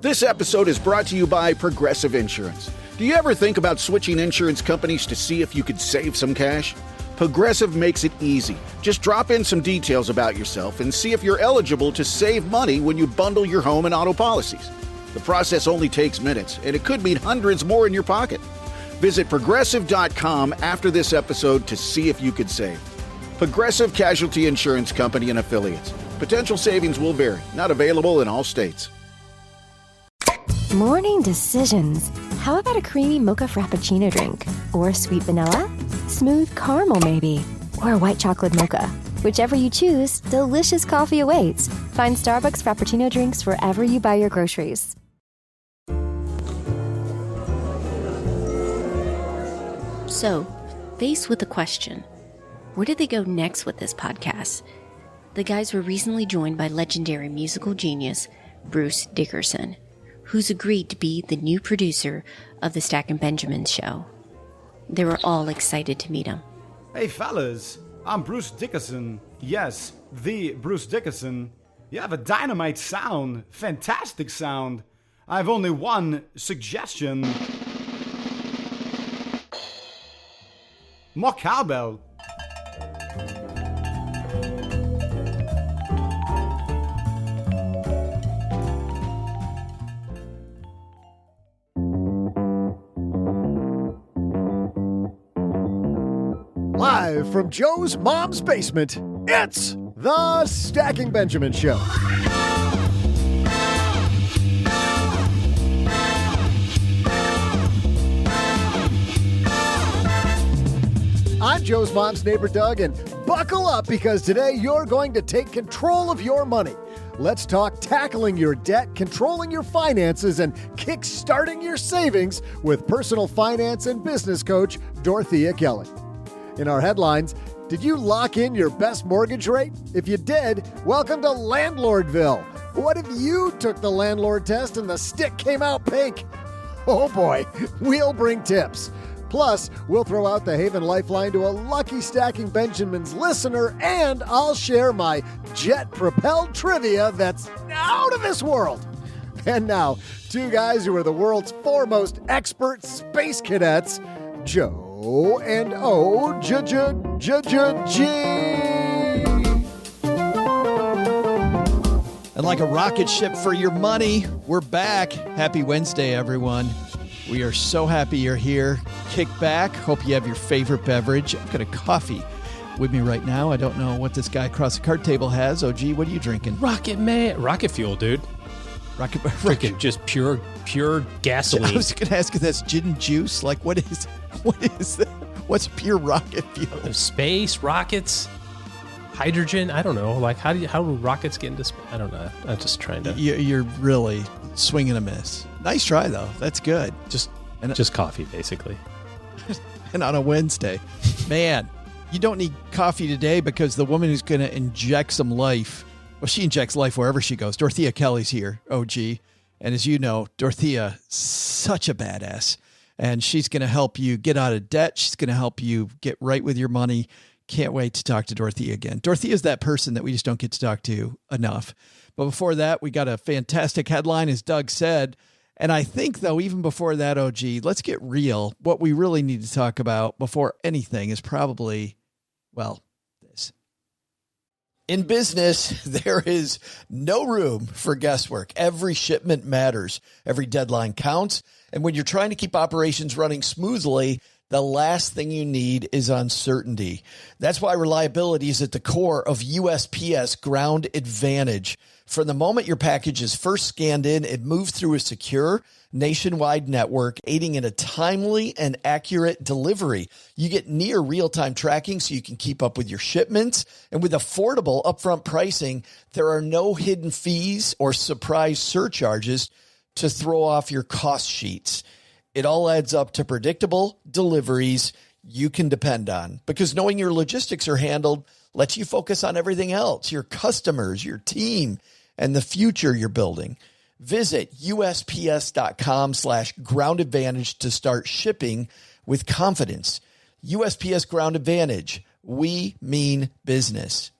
This episode is brought to you by Progressive Insurance. Do you ever think about switching insurance companies to see if you could save some cash? Progressive makes it easy. Just drop in some details about yourself and see if you're eligible to save money when you bundle your home and auto policies. The process only takes minutes, and it could mean hundreds more in your pocket. Visit Progressive.com after this episode to see if you could save. Progressive Casualty Insurance Company and Affiliates. Potential savings will vary. Not available in all states. Morning decisions. How about a creamy mocha frappuccino drink? Or sweet vanilla? Smooth caramel maybe? Or a white chocolate mocha? Whichever you choose, delicious coffee awaits. Find Starbucks Frappuccino drinks wherever you buy your groceries. So, faced with the question, where did they go next with this podcast? The guys were recently joined by legendary musical genius Bruce Dickerson, who's agreed to be the new producer of the Stack and Benjamin show. They were all excited to meet him. Hey fellas, I'm Bruce Dickerson. Yes, the Bruce Dickerson. You have a dynamite sound, fantastic sound. I have only one suggestion. More cowbell. Live from Joe's mom's basement, it's the Stacking Benjamin Show. I'm Joe's mom's neighbor, Doug, and buckle up because today you're going to take control of your money. Let's talk tackling your debt, controlling your finances, and kick-starting your savings with personal finance and business coach Dorethia Kelly. In our headlines, did you lock in your best mortgage rate? If you did, welcome to Landlordville. What if you took the landlord test and the stick came out pink? Oh boy, we'll bring tips. Plus, we'll throw out the Haven Lifeline to a lucky Stacking Benjamins listener, and I'll share my jet-propelled trivia that's out of this world. And now, two guys who are the world's foremost expert space cadets, Joe and O-J-J-J-J-G. And like a rocket ship for your money, we're back. Happy Wednesday, everyone. We are so happy you're here. Kick back. Hope you have your favorite beverage. I've got a coffee with me right now. I don't know what this guy across the card table has. OG, what are you drinking? Rocket fuel, dude. Freaking just pure gasoline. I was going to ask if that's gin and juice. Like, what is that? What's pure rocket fuel? Space, rockets, hydrogen. I don't know. Like, how do rockets get into space? I don't know. I'm just trying to. You're really swinging a miss. Nice try, though. That's good. Just coffee, basically. And on a Wednesday. Man, you don't need coffee today because the woman who's going to inject some life, well, she injects life wherever she goes. Dorethia Kelly's here, OG. And as you know, Dorethia, such a badass. And she's going to help you get out of debt. She's going to help you get right with your money. Can't wait to talk to Dorethia again. Dorethia is that person that we just don't get to talk to enough. But before that, we got a fantastic headline, as Doug said. And I think, though, even before that, OG, let's get real. What we really need to talk about before anything is probably, well, this. In business, there is no room for guesswork. Every shipment matters. Every deadline counts. And when you're trying to keep operations running smoothly, the last thing you need is uncertainty. That's why reliability is at the core of USPS Ground Advantage. From the moment your package is first scanned in, it moves through a secure nationwide network, aiding in a timely and accurate delivery. You get near real-time tracking so you can keep up with your shipments. And with affordable upfront pricing, there are no hidden fees or surprise surcharges to throw off your cost sheets. It all adds up to predictable deliveries you can depend on, because knowing your logistics are handled lets you focus on everything else, your customers, your team, and the future you're building. Visit USPS.com/Ground Advantage to start shipping with confidence. USPS Ground Advantage. We mean business.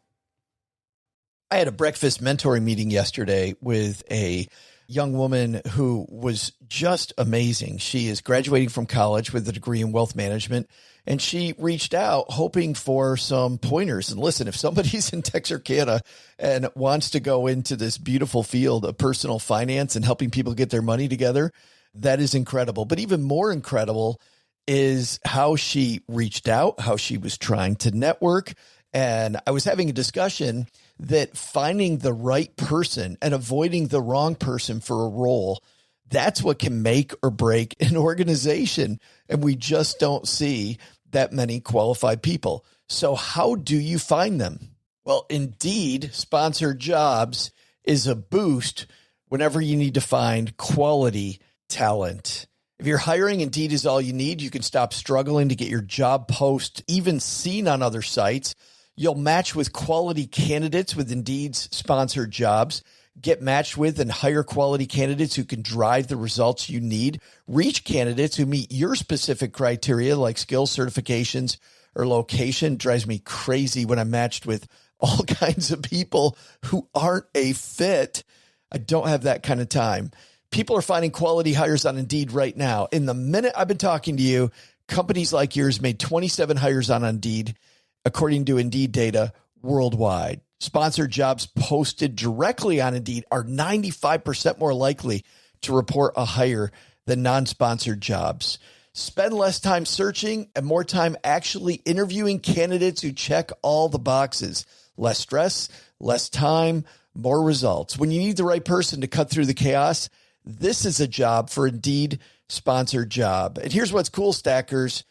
I had a breakfast mentoring meeting yesterday with a young woman who was just amazing. She is graduating from college with a degree in wealth management, and she reached out hoping for some pointers. And listen, if somebody's in Texarkana and wants to go into this beautiful field of personal finance and helping people get their money together, that is incredible. But even more incredible is how she reached out, how she was trying to network. And I was having a discussion that finding the right person and avoiding the wrong person for a role, that's what can make or break an organization. And we just don't see that many qualified people. So how do you find them? Well, Indeed sponsored jobs is a boost whenever you need to find quality talent. If you're hiring, Indeed is all you need. You can stop struggling to get your job post even seen on other sites. You'll match with quality candidates with Indeed's sponsored jobs. Get matched with and hire quality candidates who can drive the results you need. Reach candidates who meet your specific criteria like skills, certifications, or location. It drives me crazy when I'm matched with all kinds of people who aren't a fit. I don't have that kind of time. People are finding quality hires on Indeed right now. In the minute I've been talking to you, companies like yours made 27 hires on Indeed, according to Indeed data worldwide. Sponsored jobs posted directly on Indeed are 95% more likely to report a hire than non-sponsored jobs. Spend less time searching and more time actually interviewing candidates who check all the boxes. Less stress, less time, more results. When you need the right person to cut through the chaos, this is a job for Indeed sponsored job. And here's what's cool, stackers.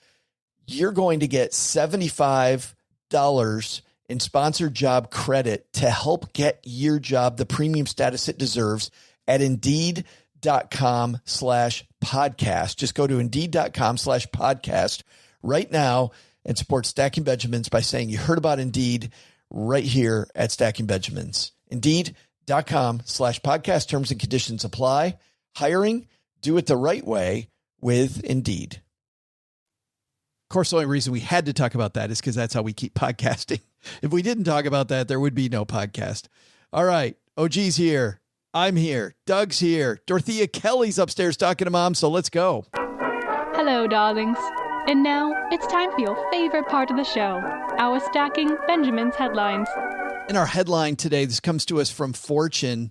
You're going to get $75 in sponsored job credit to help get your job the premium status it deserves at Indeed.com/podcast. Just go to Indeed.com/podcast right now and support Stacking Benjamins by saying you heard about Indeed right here at Stacking Benjamins. Indeed.com/podcast. Terms and conditions apply. Hiring, do it the right way with Indeed. Of course, the only reason we had to talk about that is because that's how we keep podcasting. If we didn't talk about that, there would be no podcast. All right. OG's here. I'm here. Doug's here. Dorethia Kelly's upstairs talking to Mom, so let's go. Hello, darlings. And now it's time for your favorite part of the show, our Stacking Benjamins headlines. In our headline today, this comes to us from Fortune.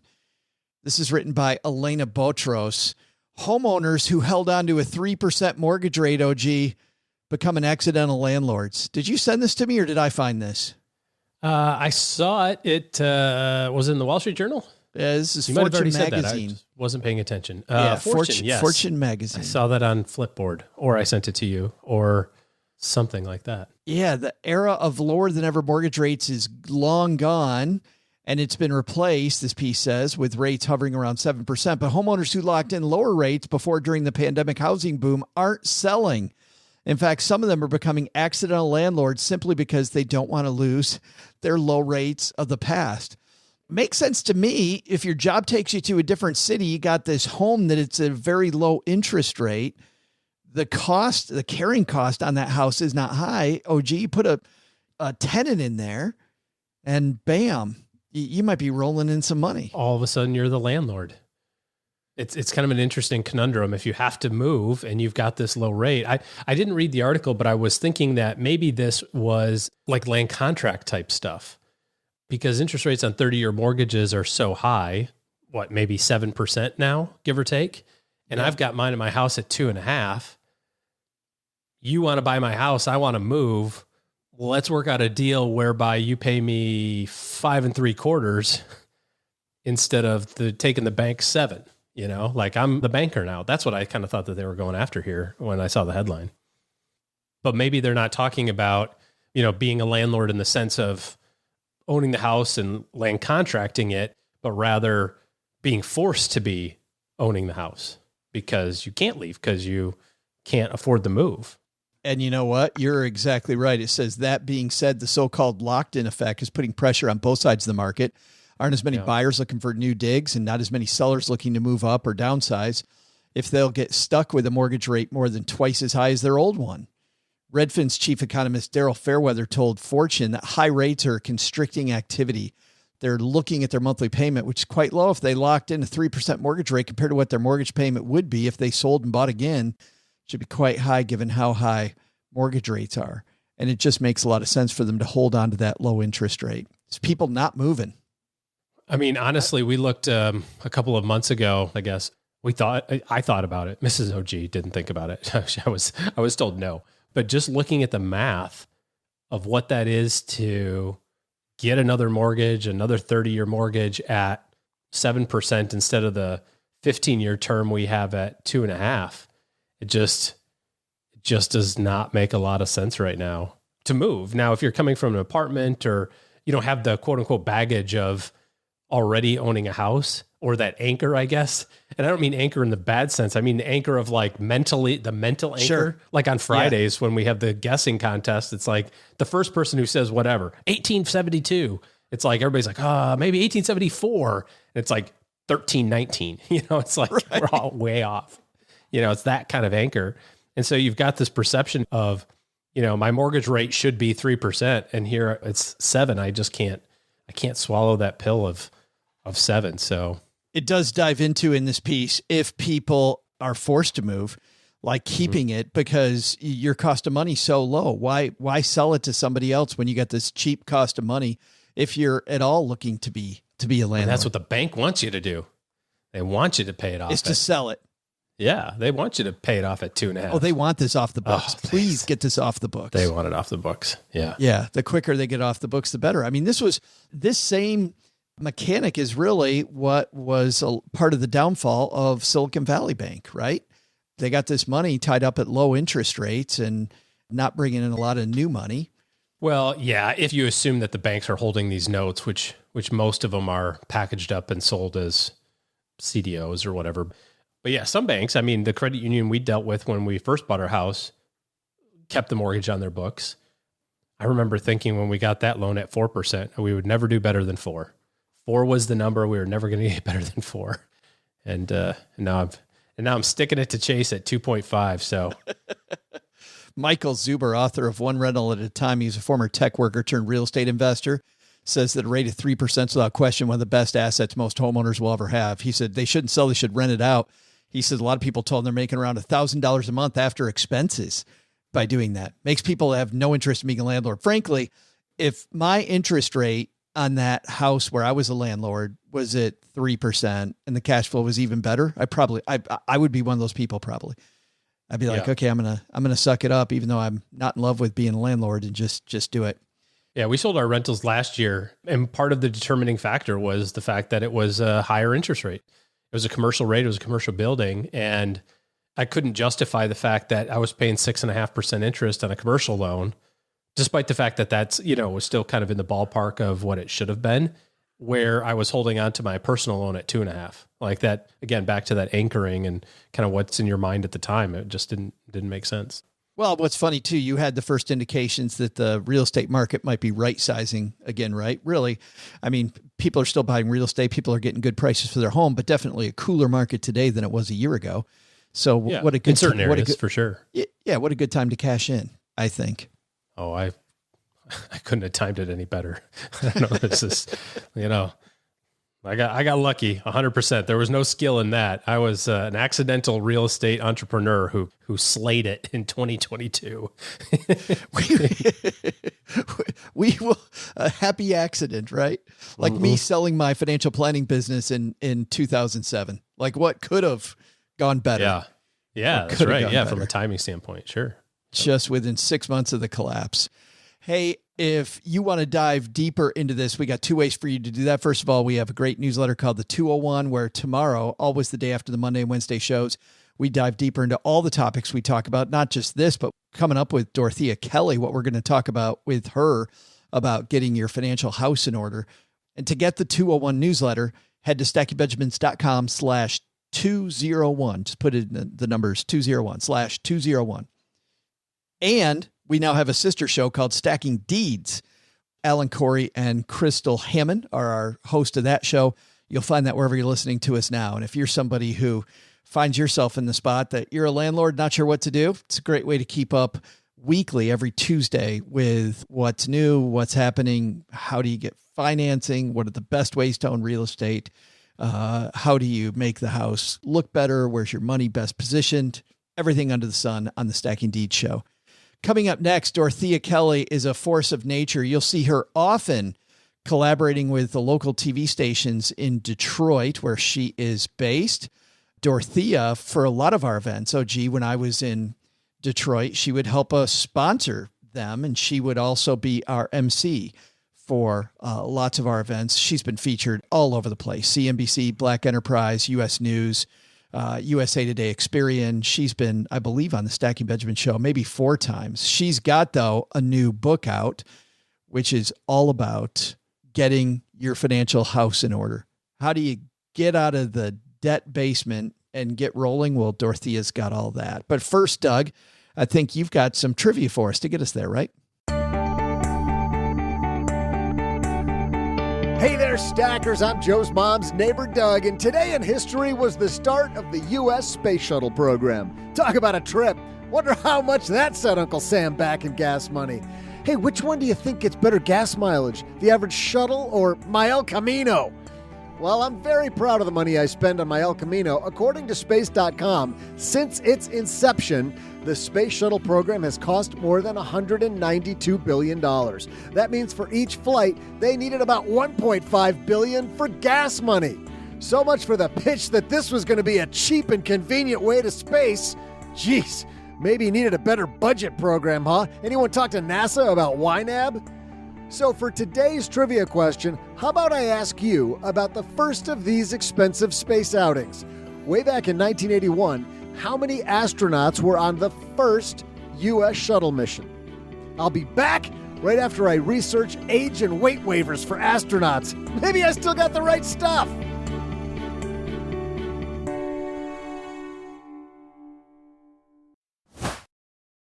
This is written by Elena Botros. Homeowners who held on to a 3% mortgage rate, OG, becoming accidental landlords. Did you send this to me or did I find this? I saw it. It was in the Wall Street Journal. This is you might have Fortune already magazine. said that. I wasn't paying attention. Fortune, yes. Fortune magazine. I saw that on Flipboard, or I sent it to you, or something like that. Yeah, the era of lower than ever mortgage rates is long gone, and it's been replaced, this piece says, with rates hovering around 7%. But homeowners who locked in lower rates before during the pandemic housing boom aren't selling. In fact, some of them are becoming accidental landlords simply because they don't want to lose their low rates of the past. Makes sense to me. If your job takes you to a different city, you got this home that it's a very low interest rate. The cost, the carrying cost on that house is not high. OG, you put a tenant in there and bam, you might be rolling in some money. All of a sudden you're the landlord. It's kind of an interesting conundrum. If you have to move and you've got this low rate, I didn't read the article, but I was thinking that maybe this was like land contract type stuff because interest rates on 30-year mortgages are so high, maybe 7% now, give or take. And I've got mine in my house at 2.5. You want to buy my house. I want to move. Well, let's work out a deal whereby you pay me 5 3/4 instead of taking the bank 7. You know, like I'm the banker now. That's what I kind of thought that they were going after here when I saw the headline. But maybe they're not talking about, being a landlord in the sense of owning the house and land contracting it, but rather being forced to be owning the house because you can't leave because you can't afford the move. And you know what? You're exactly right. It says that being said, the so-called locked-in effect is putting pressure on both sides of the market. Aren't as many buyers looking for new digs and not as many sellers looking to move up or downsize if they'll get stuck with a mortgage rate more than twice as high as their old one. Redfin's chief economist Daryl Fairweather told Fortune that high rates are constricting activity. They're looking at their monthly payment, which is quite low. If they locked in a 3% mortgage rate compared to what their mortgage payment would be if they sold and bought again, it should be quite high given how high mortgage rates are. And it just makes a lot of sense for them to hold on to that low interest rate. It's people not moving. I mean, honestly, we looked a couple of months ago, I guess. I thought about it. Mrs. OG didn't think about it. I was told no. But just looking at the math of what that is to get another mortgage, another 30-year mortgage at 7% instead of the 15-year term we have at 2.5%, it just does not make a lot of sense right now to move. Now, if you're coming from an apartment or you don't have the quote unquote baggage of already owning a house or that anchor, I guess. And I don't mean anchor in the bad sense. I mean the anchor of like mentally, the mental anchor. Sure. Like on Fridays when we have the guessing contest, it's like the first person who says whatever, 1872. It's like, everybody's like, maybe 1874. And it's like 1319. It's like We're all way off. It's that kind of anchor. And so you've got this perception of, my mortgage rate should be 3%. And here it's 7%. I can't swallow that pill of 7%. So it does dive into in this piece, if people are forced to move, like keeping it because your cost of money is so low. Why sell it to somebody else when you got this cheap cost of money if you're at all looking to be a landlord? And that's what the bank wants you to do. They want you to pay it off. Is to sell it. Yeah, they want you to pay it off at 2.5%. Oh, they want this off the books. Please get this off the books. They want it off the books. Yeah. Yeah. The quicker they get off the books, the better. I mean, this same mechanic is really what was a part of the downfall of Silicon Valley Bank, right? They got this money tied up at low interest rates and not bringing in a lot of new money. Well, yeah, if you assume that the banks are holding these notes, which most of them are packaged up and sold as CDOs or whatever. But yeah, some banks, I mean, the credit union we dealt with when we first bought our house kept the mortgage on their books. I remember thinking when we got that loan at 4%, we would never do better than 4. 4 was the number. We were never going to get better than 4. And now I'm sticking it to Chase at 2.5. So Michael Zuber, author of One Rental at a Time, he's a former tech worker turned real estate investor, says that a rate of 3% is without question one of the best assets most homeowners will ever have. He said they shouldn't sell, they should rent it out. He said a lot of people told him they're making around $1,000 a month after expenses by doing that. Makes people have no interest in being a landlord. Frankly, if my interest rate on that house where I was a landlord was at 3% and the cash flow was even better, I would be one of those people probably. I'd be like, okay, I'm going to suck it up even though I'm not in love with being a landlord and just do it. Yeah, we sold our rentals last year, and part of the determining factor was the fact that it was a higher interest rate. It was a commercial rate, it was a commercial building, and I couldn't justify the fact that I was paying 6.5% interest on a commercial loan, despite the fact that that's, was still kind of in the ballpark of what it should have been, where I was holding on to my personal loan at 2.5. Like that, again, back to that anchoring and kind of what's in your mind at the time. It just didn't make sense. Well, what's funny too, you had the first indications that the real estate market might be right sizing again, right? Really. I mean, people are still buying real estate. People are getting good prices for their home, but definitely a cooler market today than it was a year ago. So what a good in certain areas for sure. Yeah. What a good time to cash in, I think. Oh, I couldn't have timed it any better. I don't know. This is, I got lucky 100%. There was no skill in that. I was an accidental real estate entrepreneur who slayed it in 2022. we will a happy accident, right? Like me selling my financial planning business in 2007. Like what could have gone better? Yeah, that's right. Yeah, from a timing standpoint, sure. Just within 6 months of the collapse. Hey, if you want to dive deeper into this, we got 2 ways for you to do that. First of all, we have a great newsletter called The 201, where tomorrow, always the day after the Monday and Wednesday shows, we dive deeper into all the topics we talk about, not just this, but coming up with Dorethia Kelly, what we're going to talk about with her about getting your financial house in order. And to get the 201 newsletter, head to StackyBenjamins.com/201. Just put in the numbers 201/201. And we now have a sister show called Stacking Deeds. Alan Corey and Crystal Hammond are our host of that show. You'll find that wherever you're listening to us now. And if you're somebody who finds yourself in the spot that you're a landlord, not sure what to do, it's a great way to keep up weekly, every Tuesday, with what's new, what's happening, how do you get financing, what are the best ways to own real estate, how do you make the house look better, where's your money best positioned, everything under the sun on the Stacking Deeds show. Coming up next, Dorethia Kelly is a force of nature. You'll see her often collaborating with the local TV stations in Detroit, where she is based. Dorethia, for a lot of our events, when I was in Detroit, she would help us sponsor them, and she would also be our MC for lots of our events. She's been featured all over the place. CNBC, Black Enterprise, U.S. News, USA Today, Experian. She's been, I believe, on the Stacking Benjamin show maybe 4 times. She's got, though, a new book out, which is all about getting your financial house in order. How do you get out of the debt basement and get rolling? Well, Dorothea's got all that. But first, Doug, I think you've got some trivia for us to get us there, right? Hey there, Stackers. I'm Joe's mom's neighbor, Doug, and today in history was the start of the U.S. Space Shuttle program. Talk about a trip. Wonder how much that set Uncle Sam back in gas money. Hey, which one do you think gets better gas mileage, the average shuttle or my El Camino? Well, I'm very proud of the money I spend on my El Camino. According to Space.com, since its inception, the Space Shuttle program has cost more than $192 billion. That means for each flight, they needed about $1.5 billion for gas money. So much for the pitch that this was going to be a cheap and convenient way to space. Jeez, maybe you needed a better budget program, huh? Anyone talk to NASA about YNAB? So for today's trivia question, how about I ask you about the first of these expensive space outings? Way back in 1981, how many astronauts were on the first U.S. shuttle mission? I'll be back right after I research age and weight waivers for astronauts. Maybe I still got the right stuff.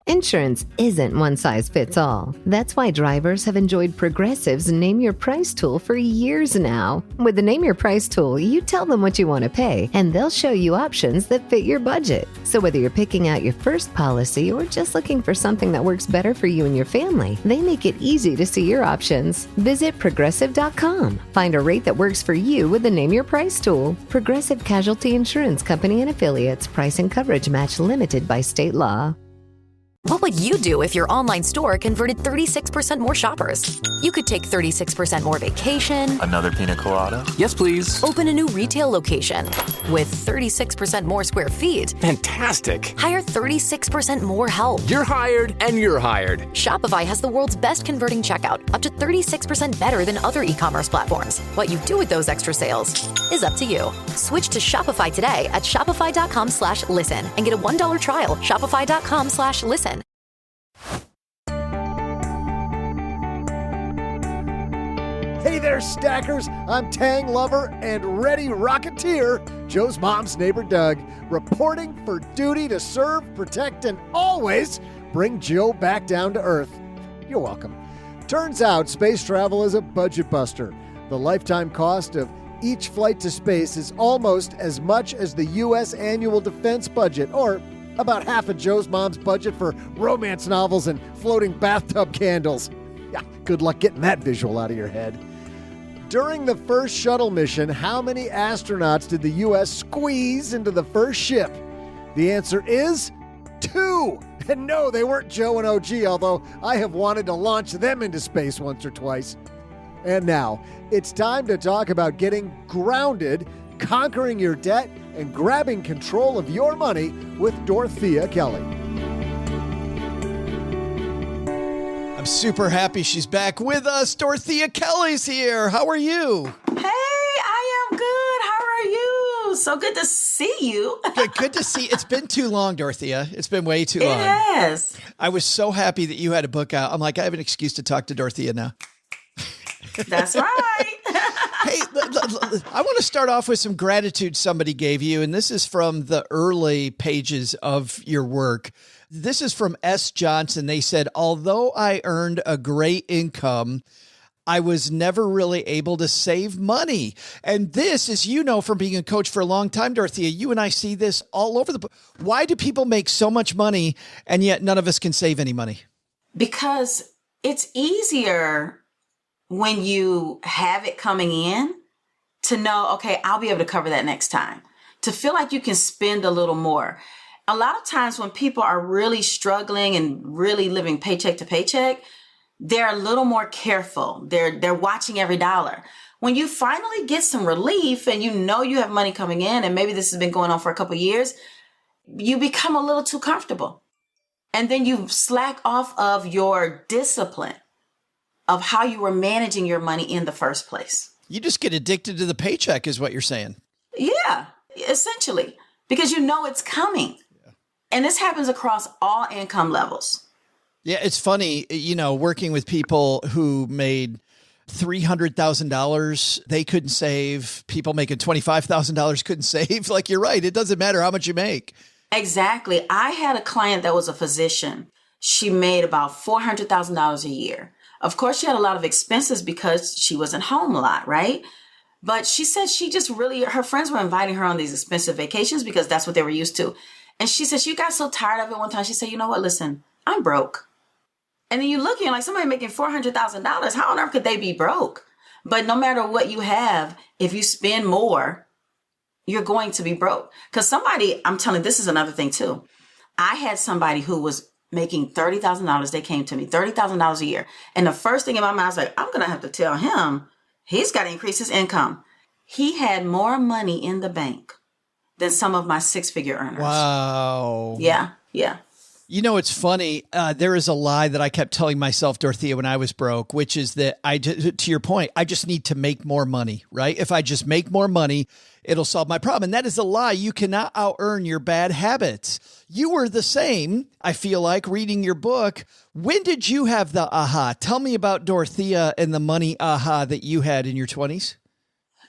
Insurance isn't one size fits all. That's why drivers have enjoyed Progressive's Name Your Price tool for years now. With the Name Your Price tool, you tell them what you want to pay, and they'll show you options that fit your budget. So whether you're picking out your first policy or just looking for something that works better for you and your family, they make it easy to see your options. Visit Progressive.com. Find a rate that works for you with the Name Your Price tool. Progressive Casualty Insurance Company and Affiliates. Price and coverage match limited by state law. What would you do if your online store converted 36% more shoppers? You could take 36% more vacation. Another pina colada? Yes, please. Open a new retail location with 36% more square feet. Fantastic. Hire 36% more help. You're hired and you're hired. Shopify has the world's best converting checkout, up to 36% better than other e-commerce platforms. What you do with those extra sales is up to you. Switch to Shopify today at shopify.com/listen and get a $1 trial. Shopify.com/listen. Hey there, Stackers. I'm Tang Lover and Ready Rocketeer, Joe's mom's neighbor, Doug, reporting for duty to serve, protect, and always bring Joe back down to earth. You're welcome. Turns out space travel is a budget buster. The lifetime cost of each flight to space is almost as much as the U.S. annual defense budget, or about half of Joe's mom's budget for romance novels and floating bathtub candles. Yeah, good luck getting that visual out of your head. During the first shuttle mission, how many astronauts did the U.S. squeeze into the first ship? The answer is 2. And no, they weren't Joe and OG, although I have wanted to launch them into space once or twice. And now, it's time to talk about getting grounded, conquering your debt, and grabbing control of your money with Dorethia Kelly. I'm super happy she's back with us. Dorethia Kelly's here. How are you? Hey, I am good. How are you? So good to see you. Good to see. It's been too long, Dorethia. It's been way too long. It has. I was so happy that you had a book out. I'm like, I have an excuse to talk to Dorethia now. That's right. Hey, I want to start off with some gratitude somebody gave you, and this is from the early pages of your work. This is from S. Johnson. They said, although I earned a great income, I was never really able to save money. And this, as you know from being a coach for a long time, Dorethia, you and I see this all over the book. Why do people make so much money and yet none of us can save any money? Because it's easier when you have it coming in to know, okay, I'll be able to cover that next time. To feel like you can spend a little more. A lot of times when people are really struggling and really living paycheck to paycheck, they're a little more careful. They're watching every dollar. When you finally get some relief and you know you have money coming in, and maybe this has been going on for a couple of years, you become a little too comfortable. And then you slack off of your discipline of how you were managing your money in the first place. You just get addicted to the paycheck is what you're saying. Yeah, essentially, because you know it's coming. Yeah. And this happens across all income levels. Yeah, it's funny, working with people who made $300,000, they couldn't save. People making $25,000 couldn't save. Like, you're right. It doesn't matter how much you make. Exactly. I had a client that was a physician. She made about $400,000 a year. Of course, she had a lot of expenses because she wasn't home a lot, right? But she said she just really, her friends were inviting her on these expensive vacations because that's what they were used to. And she said she got so tired of it one time. She said, you know what? Listen, I'm broke. And then you look at like somebody making $400,000. How on earth could they be broke? But no matter what you have, if you spend more, you're going to be broke. Because somebody, I'm telling you, this is another thing too. I had somebody who was making $30,000. They came to me, $30,000 a year. And the first thing in my mind was like, I'm going to have to tell him he's got to increase his income. He had more money in the bank than some of my six-figure earners. Wow. Yeah. It's funny. There is a lie that I kept telling myself, Dorothea, when I was broke, which is that to your point, I just need to make more money, right? If I just make more money, it'll solve my problem. And that is a lie. You cannot out-earn your bad habits. You were the same, I feel like, reading your book. When did you have the aha? Tell me about Dorothea and the money aha that you had in your 20s.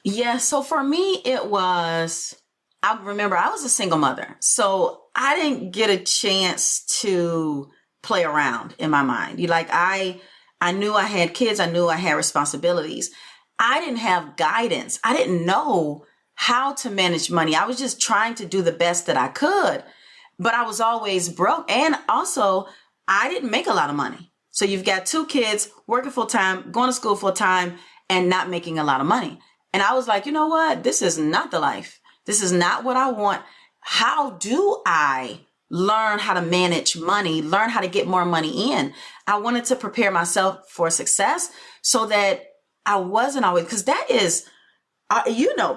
Yeah, so for me, it was, I remember I was a single mother. So I didn't get a chance to play around in my mind. I knew I had kids. I knew I had responsibilities. I didn't have guidance. I didn't know how to manage money. I was just trying to do the best that I could, but I was always broke. And also I didn't make a lot of money. So you've got two kids working full time, going to school full time, and not making a lot of money. And I was like, you know what? This is not the life. This is not what I want. How do I learn how to manage money, learn how to get more money in? I wanted to prepare myself for success so that I wasn't always, because that is,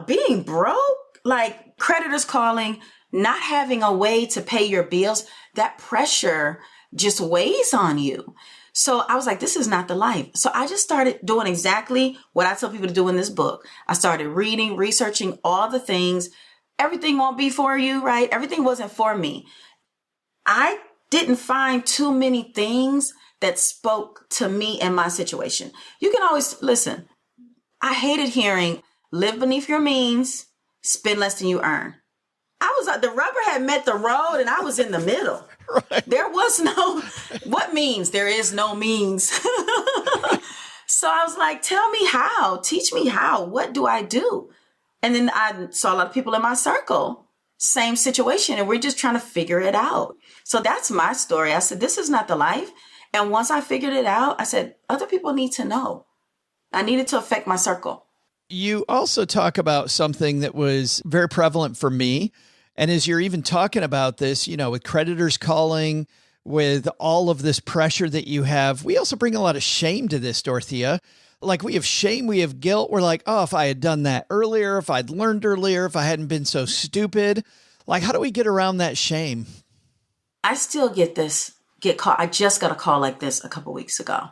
being broke, like creditors calling, not having a way to pay your bills, that pressure just weighs on you. So I was like, this is not the life. So I just started doing exactly what I tell people to do in this book. I started reading, researching all the things. Everything won't be for you, right? Everything wasn't for me. I didn't find too many things that spoke to me and my situation. You can always listen. I hated hearing live beneath your means, spend less than you earn. I was like, the rubber had met the road and I was in the middle. Right. There was no, what means? There is no means. So I was like, tell me how, teach me how, what do I do? And then I saw a lot of people in my circle, same situation, and we're just trying to figure it out. So that's my story. I said, this is not the life. And once I figured it out, I said, other people need to know. I needed to affect my circle. You also talk about something that was very prevalent for me. And as you're even talking about this, with creditors calling, with all of this pressure that you have, we also bring a lot of shame to this, Dorothea. Like we have shame, we have guilt. We're like, oh, if I had done that earlier, if I'd learned earlier, if I hadn't been so stupid, like, how do we get around that shame? I still get called. I just got a call like this a couple weeks ago.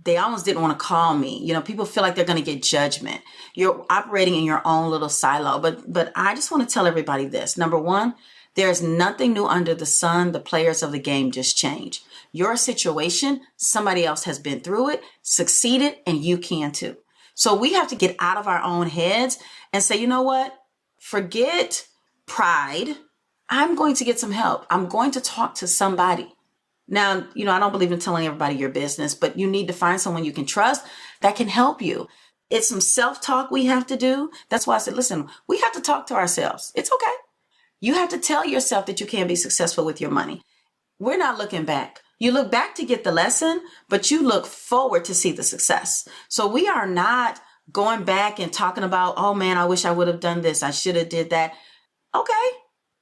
They almost didn't want to call me. People feel like they're going to get judgment. You're operating in your own little silo. But I just want to tell everybody this. Number one, there's nothing new under the sun. The players of the game just change. Your situation, somebody else has been through it, succeeded, and you can too. So we have to get out of our own heads and say, you know what? Forget pride. I'm going to get some help. I'm going to talk to somebody. Now, I don't believe in telling everybody your business, but you need to find someone you can trust that can help you. It's some self-talk we have to do. That's why I said, listen, we have to talk to ourselves. It's okay. You have to tell yourself that you can be successful with your money. We're not looking back. You look back to get the lesson, but you look forward to see the success. So we are not going back and talking about, oh man, I wish I would have done this. I should have did that. Okay.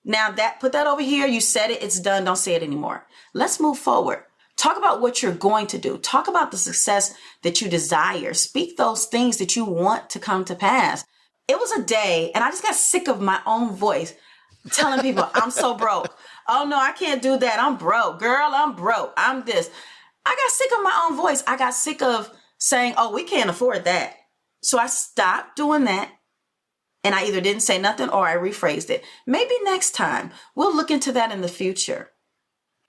Now put that over here. You said it. It's done. Don't say it anymore. Let's move forward. Talk about what you're going to do. Talk about the success that you desire. Speak those things that you want to come to pass. It was a day, and I just got sick of my own voice telling people, I'm so broke. Oh, no, I can't do that. I'm broke. Girl, I'm broke. I'm this. I got sick of my own voice. I got sick of saying, oh, we can't afford that. So I stopped doing that. And I either didn't say nothing or I rephrased it. Maybe next time we'll look into that in the future.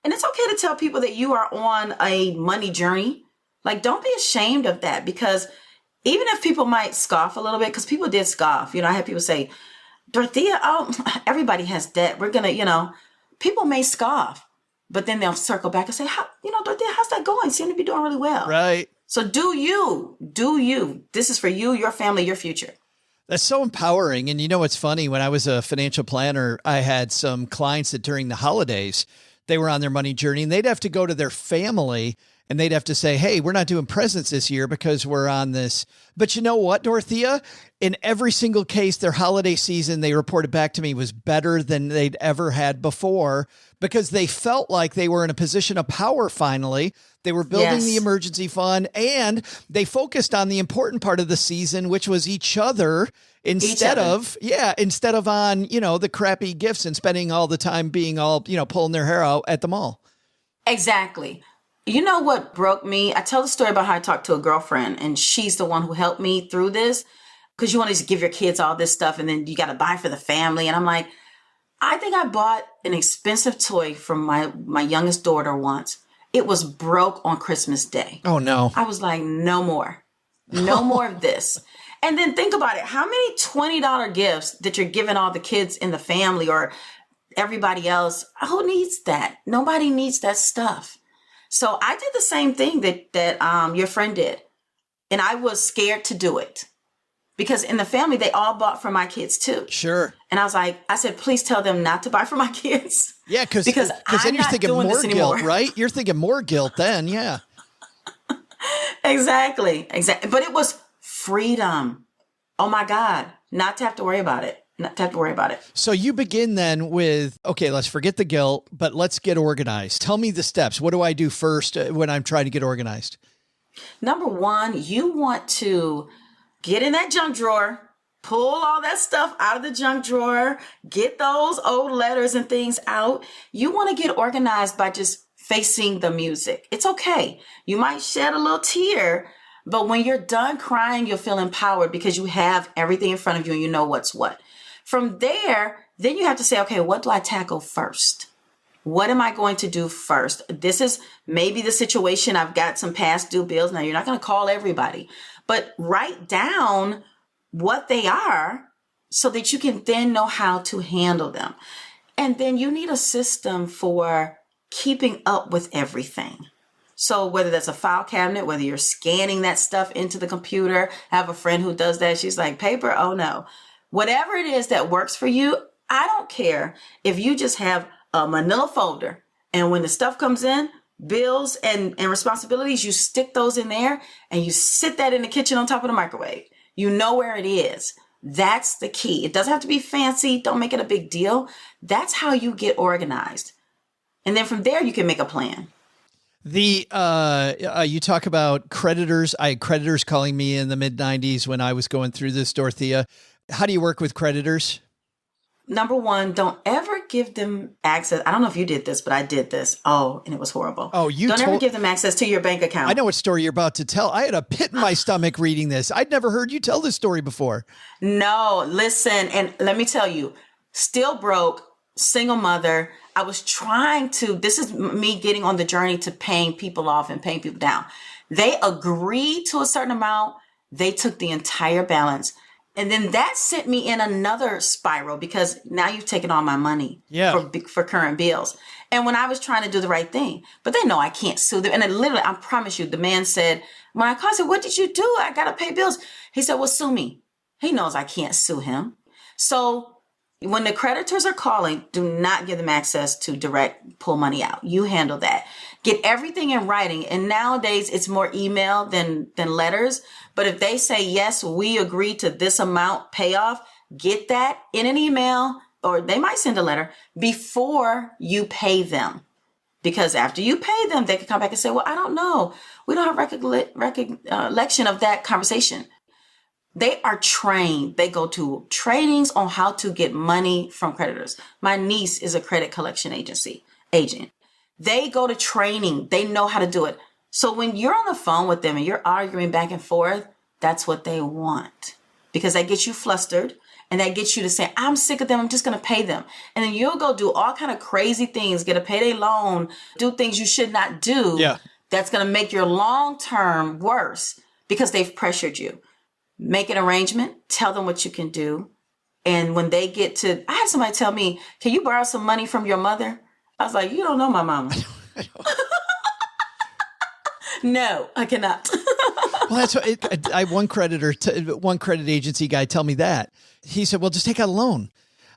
And it's okay to tell people that you are on a money journey. Like, don't be ashamed of that, because even if people might scoff a little bit, because people did scoff. I had people say, Dorethia, oh, everybody has debt. We're going to, people may scoff, but then they'll circle back and say, Dorethia, how's that going? Seem to be doing really well. Right. So do you. This is for you, your family, your future. That's so empowering. And what's funny? When I was a financial planner, I had some clients that during the holidays, they were on their money journey, and they'd have to go to their family and they'd have to say, hey, we're not doing presents this year because we're on this. But you know what, Dorethia? In every single case, their holiday season, they reported back to me, was better than they'd ever had before, because they felt like they were in a position of power finally. They were building the emergency fund, and they focused on the important part of the season, which was each other instead of on, the crappy gifts and spending all the time being all, pulling their hair out at the mall. Exactly. You know what broke me? I tell the story about how I talked to a girlfriend, and she's the one who helped me through this, because you want to give your kids all this stuff and then you got to buy for the family. And I'm like, I think I bought an expensive toy for my youngest daughter once. It was broke on Christmas Day. Oh, no. I was like, no more. No more of this. And then think about it. How many $20 gifts that you're giving all the kids in the family or everybody else? Who needs that? Nobody needs that stuff. So I did the same thing that your friend did. And I was scared to do it. Because in the family, they all bought for my kids too. Sure. And I said, please tell them not to buy for my kids. Yeah, because then you're thinking more guilt, right? You're thinking more guilt then, yeah. Exactly. But it was freedom. Oh my God, not to have to worry about it. So you begin then with, okay, let's forget the guilt, but let's get organized. Tell me the steps. What do I do first when I'm trying to get organized? Number one, you want to get in that junk drawer, pull all that stuff out of the junk drawer, get those old letters and things out. You want to get organized by just facing the music. It's okay. You might shed a little tear, but when you're done crying, you'll feel empowered because you have everything in front of you and you know what's what. From there, then you have to say, okay, what do I tackle first? What am I going to do first? This is maybe the situation. I've got some past due bills. Now, you're not going to call everybody, but write down what they are so that you can then know how to handle them. And then you need a system for keeping up with everything. So whether that's a file cabinet, whether you're scanning that stuff into the computer, I have a friend who does that. She's like, paper? Oh no. Whatever it is that works for you, I don't care if you just have a manila folder and when the stuff comes in, bills and responsibilities, you stick those in there and you sit that in the kitchen on top of the microwave. You know where it is. That's the key. It doesn't have to be fancy. Don't make it a big deal. That's how you get organized. And then from there, you can make a plan. You talk about creditors. I had creditors calling me in the mid-90s when I was going through this, Dorethia. How do you work with creditors? Number one, don't ever give them access. I don't know if you did this, but I did this. Oh, and it was horrible. Oh, don't ever give them access to your bank account. I know what story you're about to tell. I had a pit in my stomach reading this. I'd never heard you tell this story before. No, listen. And let me tell you, still broke, single mother. I was trying to, this is me getting on the journey to paying people off and paying people down. They agreed to a certain amount. They took the entire balance. And then that sent me in another spiral because now you've taken all my money for current bills. And when I was trying to do the right thing, but they know I can't sue them. And then literally, I promise you, the man said, when I called, I said, what did you do? I got to pay bills. He said, well, sue me. He knows I can't sue him. So When the creditors are calling, do not give them access to direct pull money out. You handle that. Get everything in writing. And nowadays it's more email than letters. But if they say, yes, we agree to this amount payoff, get that in an email, or they might send a letter before you pay them. Because after you pay them, they can come back and say, well, I don't know. We don't have recollection of that conversation. They are trained. They go to trainings on how to get money from creditors. My niece is a credit collection agent. They go to training. They know how to do it. So when you're on the phone with them and you're arguing back and forth, that's what they want. Because that gets you flustered and that gets you to say, I'm sick of them. I'm just going to pay them. And then you'll go do all kind of crazy things, get a payday loan, do things you should not do. Yeah. That's going to make your long term worse because they've pressured you. Make an arrangement, tell them what you can do. And when they get to, I had somebody tell me, can you borrow some money from your mother? I was like, you don't know my mama. No, I cannot. Well, that's what I one credit agency guy tell me that. He said, well, just take out a loan.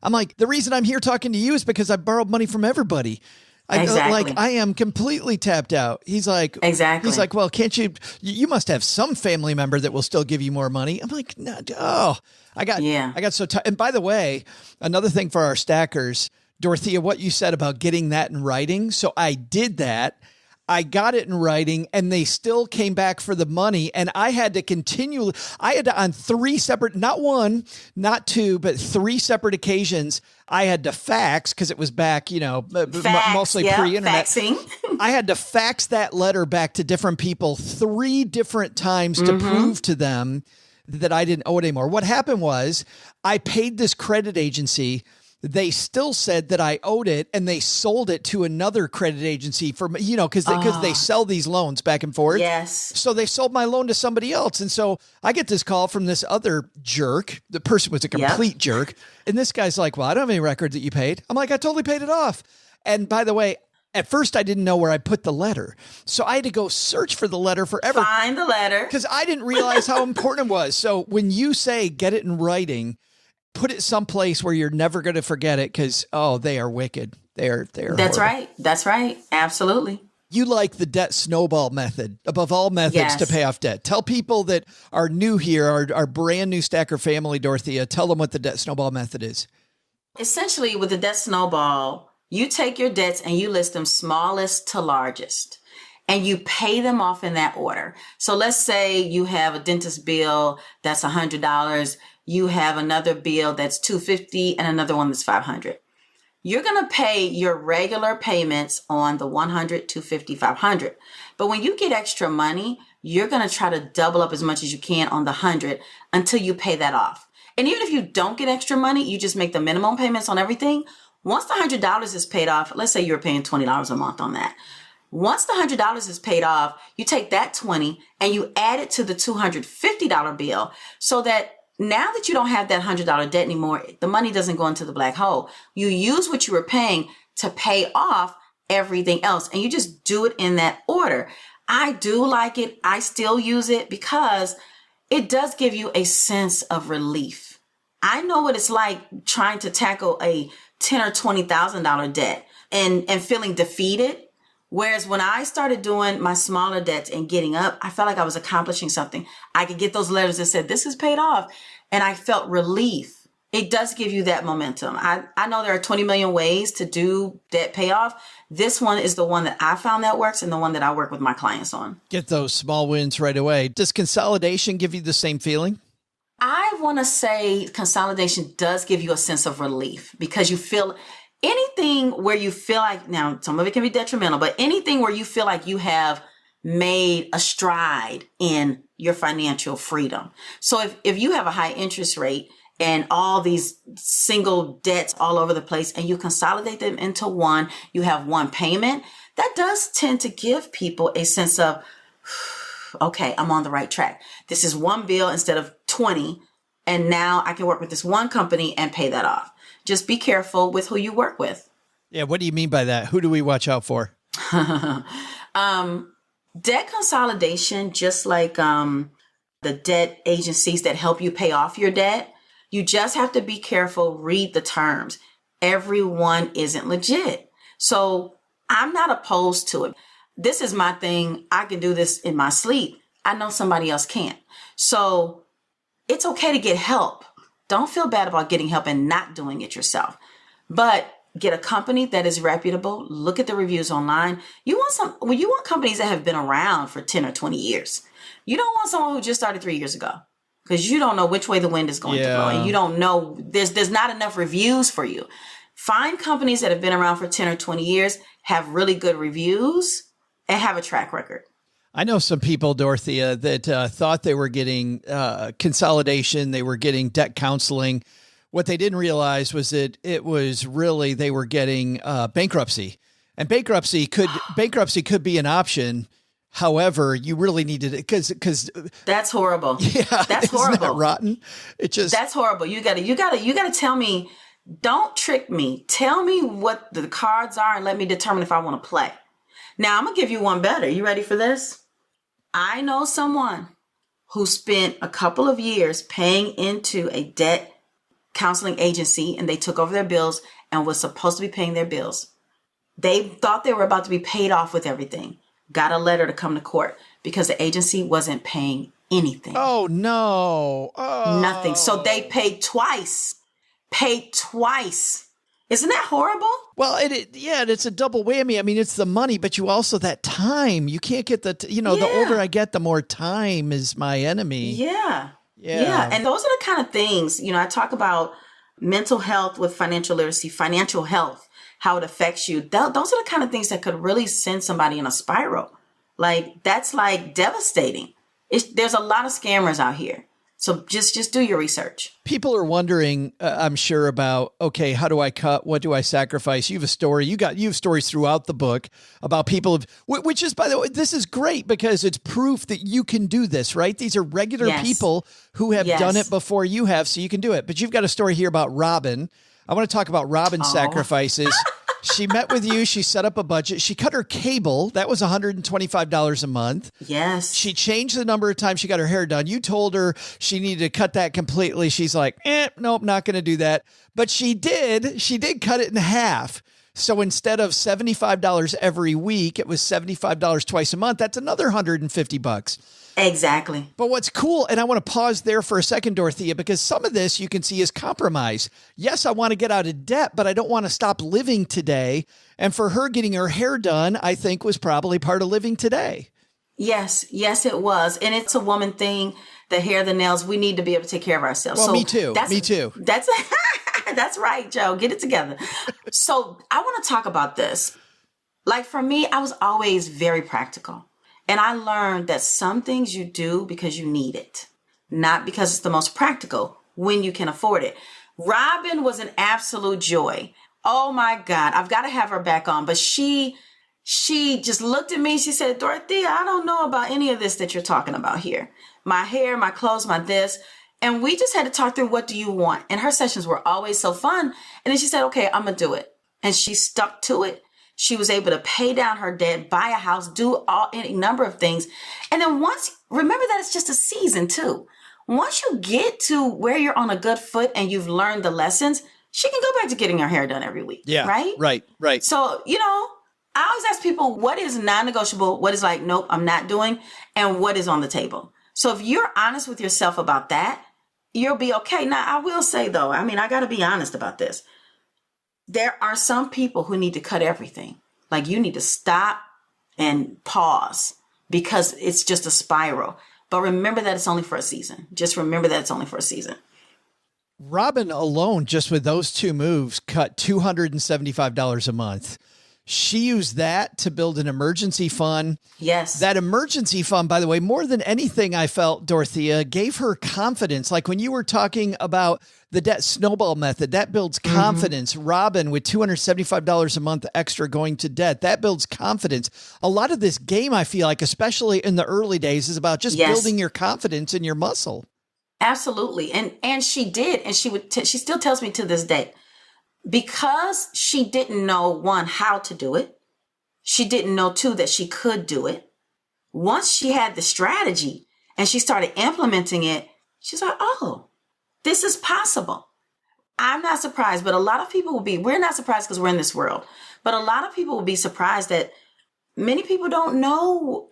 I'm like, the reason I'm here talking to you is because I borrowed money from everybody. Exactly. I am completely tapped out. He's like, exactly. He's like, well, can't you must have some family member that will still give you more money. I'm like, no, I got so tired. And by the way, another thing for our stackers, Dorothea, what you said about getting that in writing. So I did that. I got it in writing and they still came back for the money. And I had to on three separate, not one, not two, but three separate occasions, I had to fax because it was back, mostly pre-internet. Faxing. I had to fax that letter back to different people 3 different times to prove to them that I didn't owe it anymore. What happened was I paid this credit agency. They still said that I owed it and they sold it to another credit agency for, because they sell these loans back and forth. Yes. So they sold my loan to somebody else. And so I get this call from this other jerk. The person was a complete jerk. And this guy's like, well, I don't have any record that you paid. I'm like, I totally paid it off. And by the way, at first I didn't know where I put the letter. So I had to go search for the letter forever. Find the letter. Because I didn't realize how important it was. So when you say get it in writing, put it someplace where you're never going to forget it because, they are wicked. They're That's horrible. right. That's right. Absolutely. You like the debt snowball method above all methods to pay off debt. Tell people that are new here, our brand new stacker family, Dorothea, tell them what the debt snowball method is. Essentially, with the debt snowball, you take your debts and you list them smallest to largest. And you pay them off in that order. So let's say you have a dentist bill that's $100. You have another bill that's $250 and another one that's $500. You're going to pay your regular payments on the $100, $250, $500. But when you get extra money, you're going to try to double up as much as you can on the $100 until you pay that off. And even if you don't get extra money, you just make the minimum payments on everything. Once the $100 is paid off, let's say you're paying $20 a month on that. Once the $100 is paid off, you take that $20 and you add it to the $250 bill so that now that you don't have that $100 debt anymore, the money doesn't go into the black hole. You use what you were paying to pay off everything else. And you just do it in that order. I do like it. I still use it because it does give you a sense of relief. I know what it's like trying to tackle a $10,000 or $20,000 debt and feeling defeated. Whereas when I started doing my smaller debts and getting up, I felt like I was accomplishing something. I could get those letters that said, this is paid off. And I felt relief. It does give you that momentum. I know there are 20 million ways to do debt payoff. This one is the one that I found that works and the one that I work with my clients on. Get those small wins right away. Does consolidation give you the same feeling? I want to say consolidation does give you a sense of relief because you feel anything where you feel like, now some of it can be detrimental, but anything where you feel like you have made a stride in your financial freedom. So if you have a high interest rate and all these single debts all over the place and you consolidate them into one, you have one payment, that does tend to give people a sense of, okay, I'm on the right track. This is one bill instead of 20. And now I can work with this one company and pay that off. Just be careful with who you work with. Yeah. What do you mean by that? Who do we watch out for? Debt consolidation, just like the debt agencies that help you pay off your debt, You just have to be careful, read the terms. Everyone isn't legit. So I'm not opposed to it. This is my thing. I can do this in my sleep. I know somebody else can't. So it's okay to get help. Don't feel bad about getting help and not doing it yourself. But get a company that is reputable. Look at the reviews online. You want companies that have been around for 10 or 20 years. You don't want someone who just started 3 years ago, because you don't know which way the wind is going to blow. And you don't know, there's not enough reviews for you. Find companies that have been around for 10 or 20 years, have really good reviews, and have a track record. I know some people, Dorothea, that thought they were getting consolidation. They were getting debt counseling. What they didn't realize was that it was really, they were getting bankruptcy, and bankruptcy could be an option. However, you really needed it because that's horrible. Yeah, that's horrible. That rotten. That's horrible. You gotta tell me. Don't trick me. Tell me what the cards are and let me determine if I want to play. Now I'm gonna give you one better. You ready for this? I know someone who spent a couple of years paying into a debt counseling agency, and they took over their bills and was supposed to be paying their bills. They thought they were about to be paid off with everything. Got a letter to come to court because the agency wasn't paying anything. Oh, no. Oh. Nothing. So they paid twice. Isn't that horrible? Well, it's a double whammy. I mean, it's the money, but you also that time. You can't get the older I get, the more time is my enemy. Yeah. And those are the kind of things, I talk about mental health with financial literacy, financial health, how it affects you. Those are the kind of things that could really send somebody in a spiral. Like, that's like devastating. There's a lot of scammers out here. So just do your research. People are wondering, I'm sure, about, okay, how do I cut? What do I sacrifice? You have a story. You have stories throughout the book about people, which is, by the way, this is great because it's proof that you can do this, right? These are regular people who have done it before you have, so you can do it. But you've got a story here about Robin. I want to talk about Robin's sacrifices. She met with you. She set up a budget. She cut her cable. That was $125 a month. Yes. She changed the number of times she got her hair done. You told her she needed to cut that completely. She's like, nope, not going to do that. But she did. She did cut it in half. So instead of $75 every week, it was $75 twice a month. That's another $150. Exactly. But what's cool, and I want to pause there for a second, Dorothea, because some of this you can see is compromise. Yes, I want to get out of debt, but I don't want to stop living today. And for her, getting her hair done, I think, was probably part of living today. Yes, it was. And it's a woman thing, the hair, the nails. We need to be able to take care of ourselves. Well, me too. That's right, Joe. Get it together. So I want to talk about this. Like, for me, I was always very practical. And I learned that some things you do because you need it, not because it's the most practical when you can afford it. Robin was an absolute joy. Oh my God, I've got to have her back on. But she just looked at me. She said, Dorothea, I don't know about any of this that you're talking about here. My hair, my clothes, my this. And we just had to talk through, what do you want? And her sessions were always so fun. And then she said, okay, I'm going to do it. And she stuck to it. She was able to pay down her debt, buy a house, do any number of things. And then remember that it's just a season too. Once you get to where you're on a good foot and you've learned the lessons, she can go back to getting her hair done every week. Yeah. Right? Right. So, I always ask people, what is non-negotiable? What is like, nope, I'm not doing, and what is on the table? So if you're honest with yourself about that, you'll be okay. Now, I will say though, I got to be honest about this. There are some people who need to cut everything. Like, you need to stop and pause because it's just a spiral. But remember that it's only for a season. Just remember that it's only for a season. Robin alone, just with those two moves, cut $275 a month. She used that to build an emergency fund. Yes. That emergency fund, by the way, more than anything, I felt, Dorothea, gave her confidence. Like when you were talking about the debt snowball method, that builds confidence. Mm-hmm. Robin, with $275 a month extra going to debt, that builds confidence. A lot of this game, I feel like, especially in the early days, is about just building your confidence in your muscle. Absolutely. And she did. And she still tells me to this day, because she didn't know, one, how to do it. She didn't know, two, that she could do it. Once she had the strategy and she started implementing it, she's like, oh, this is possible. I'm not surprised, but a lot of people will be. We're not surprised because we're in this world, but a lot of people will be surprised that many people don't know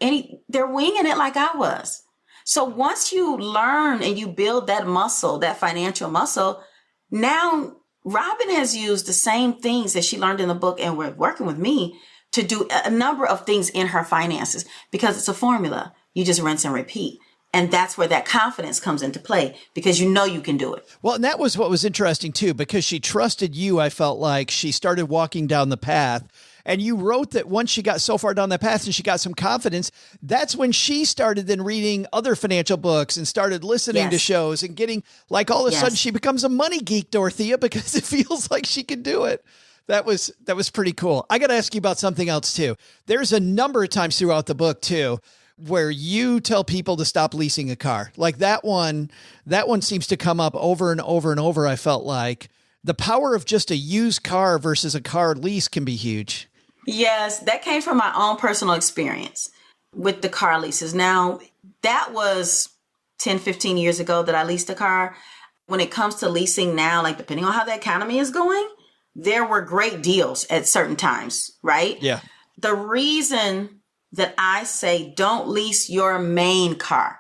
they're winging it like I was. So once you learn and you build that muscle, that financial muscle, now Robin has used the same things that she learned in the book and we're working with me to do a number of things in her finances because it's a formula. You just rinse and repeat. And that's where that confidence comes into play because you know you can do it. Well, and that was what was interesting, too, because she trusted you. I felt like she started walking down the path. And you wrote that once she got so far down that path and she got some confidence, that's when she started then reading other financial books and started listening to shows and getting like all of a sudden she becomes a money geek, Dorothea, because it feels like she can do it. That was pretty cool. I got to ask you about something else, too. There's a number of times throughout the book, too, where you tell people to stop leasing a car. Like that one seems to come up over and over and over. I felt like the power of just a used car versus a car lease can be huge. Yes, that came from my own personal experience with the car leases. Now, that was 10, 15 years ago that I leased a car. When it comes to leasing now, like depending on how the economy is going, there were great deals at certain times, right? Yeah. The reason that I say don't lease your main car,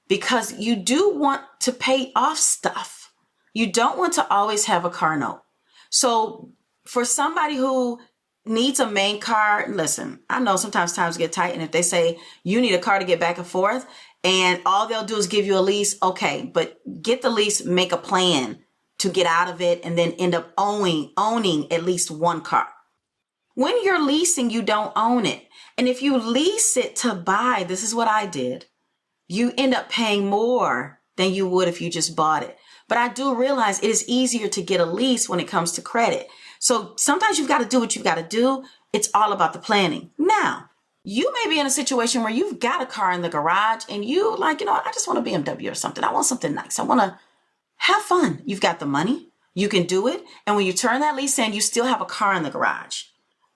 because you do want to pay off stuff. You don't want to always have a car note. So for somebody who needs a main car, listen, I know sometimes times get tight. And if they say you need a car to get back and forth and all they'll do is give you a lease, okay, but get the lease, make a plan to get out of it and then end up owning at least one car. When you're leasing, you don't own it. And if you lease it to buy, this is what I did, you end up paying more than you would if you just bought it. But I do realize it is easier to get a lease when it comes to credit. So sometimes you've got to do what you've got to do. It's all about the planning. Now, you may be in a situation where you've got a car in the garage and you like, I just want a BMW or something. I want something nice. I want to have fun. You've got the money. You can do it. And when you turn that lease in, you still have a car in the garage.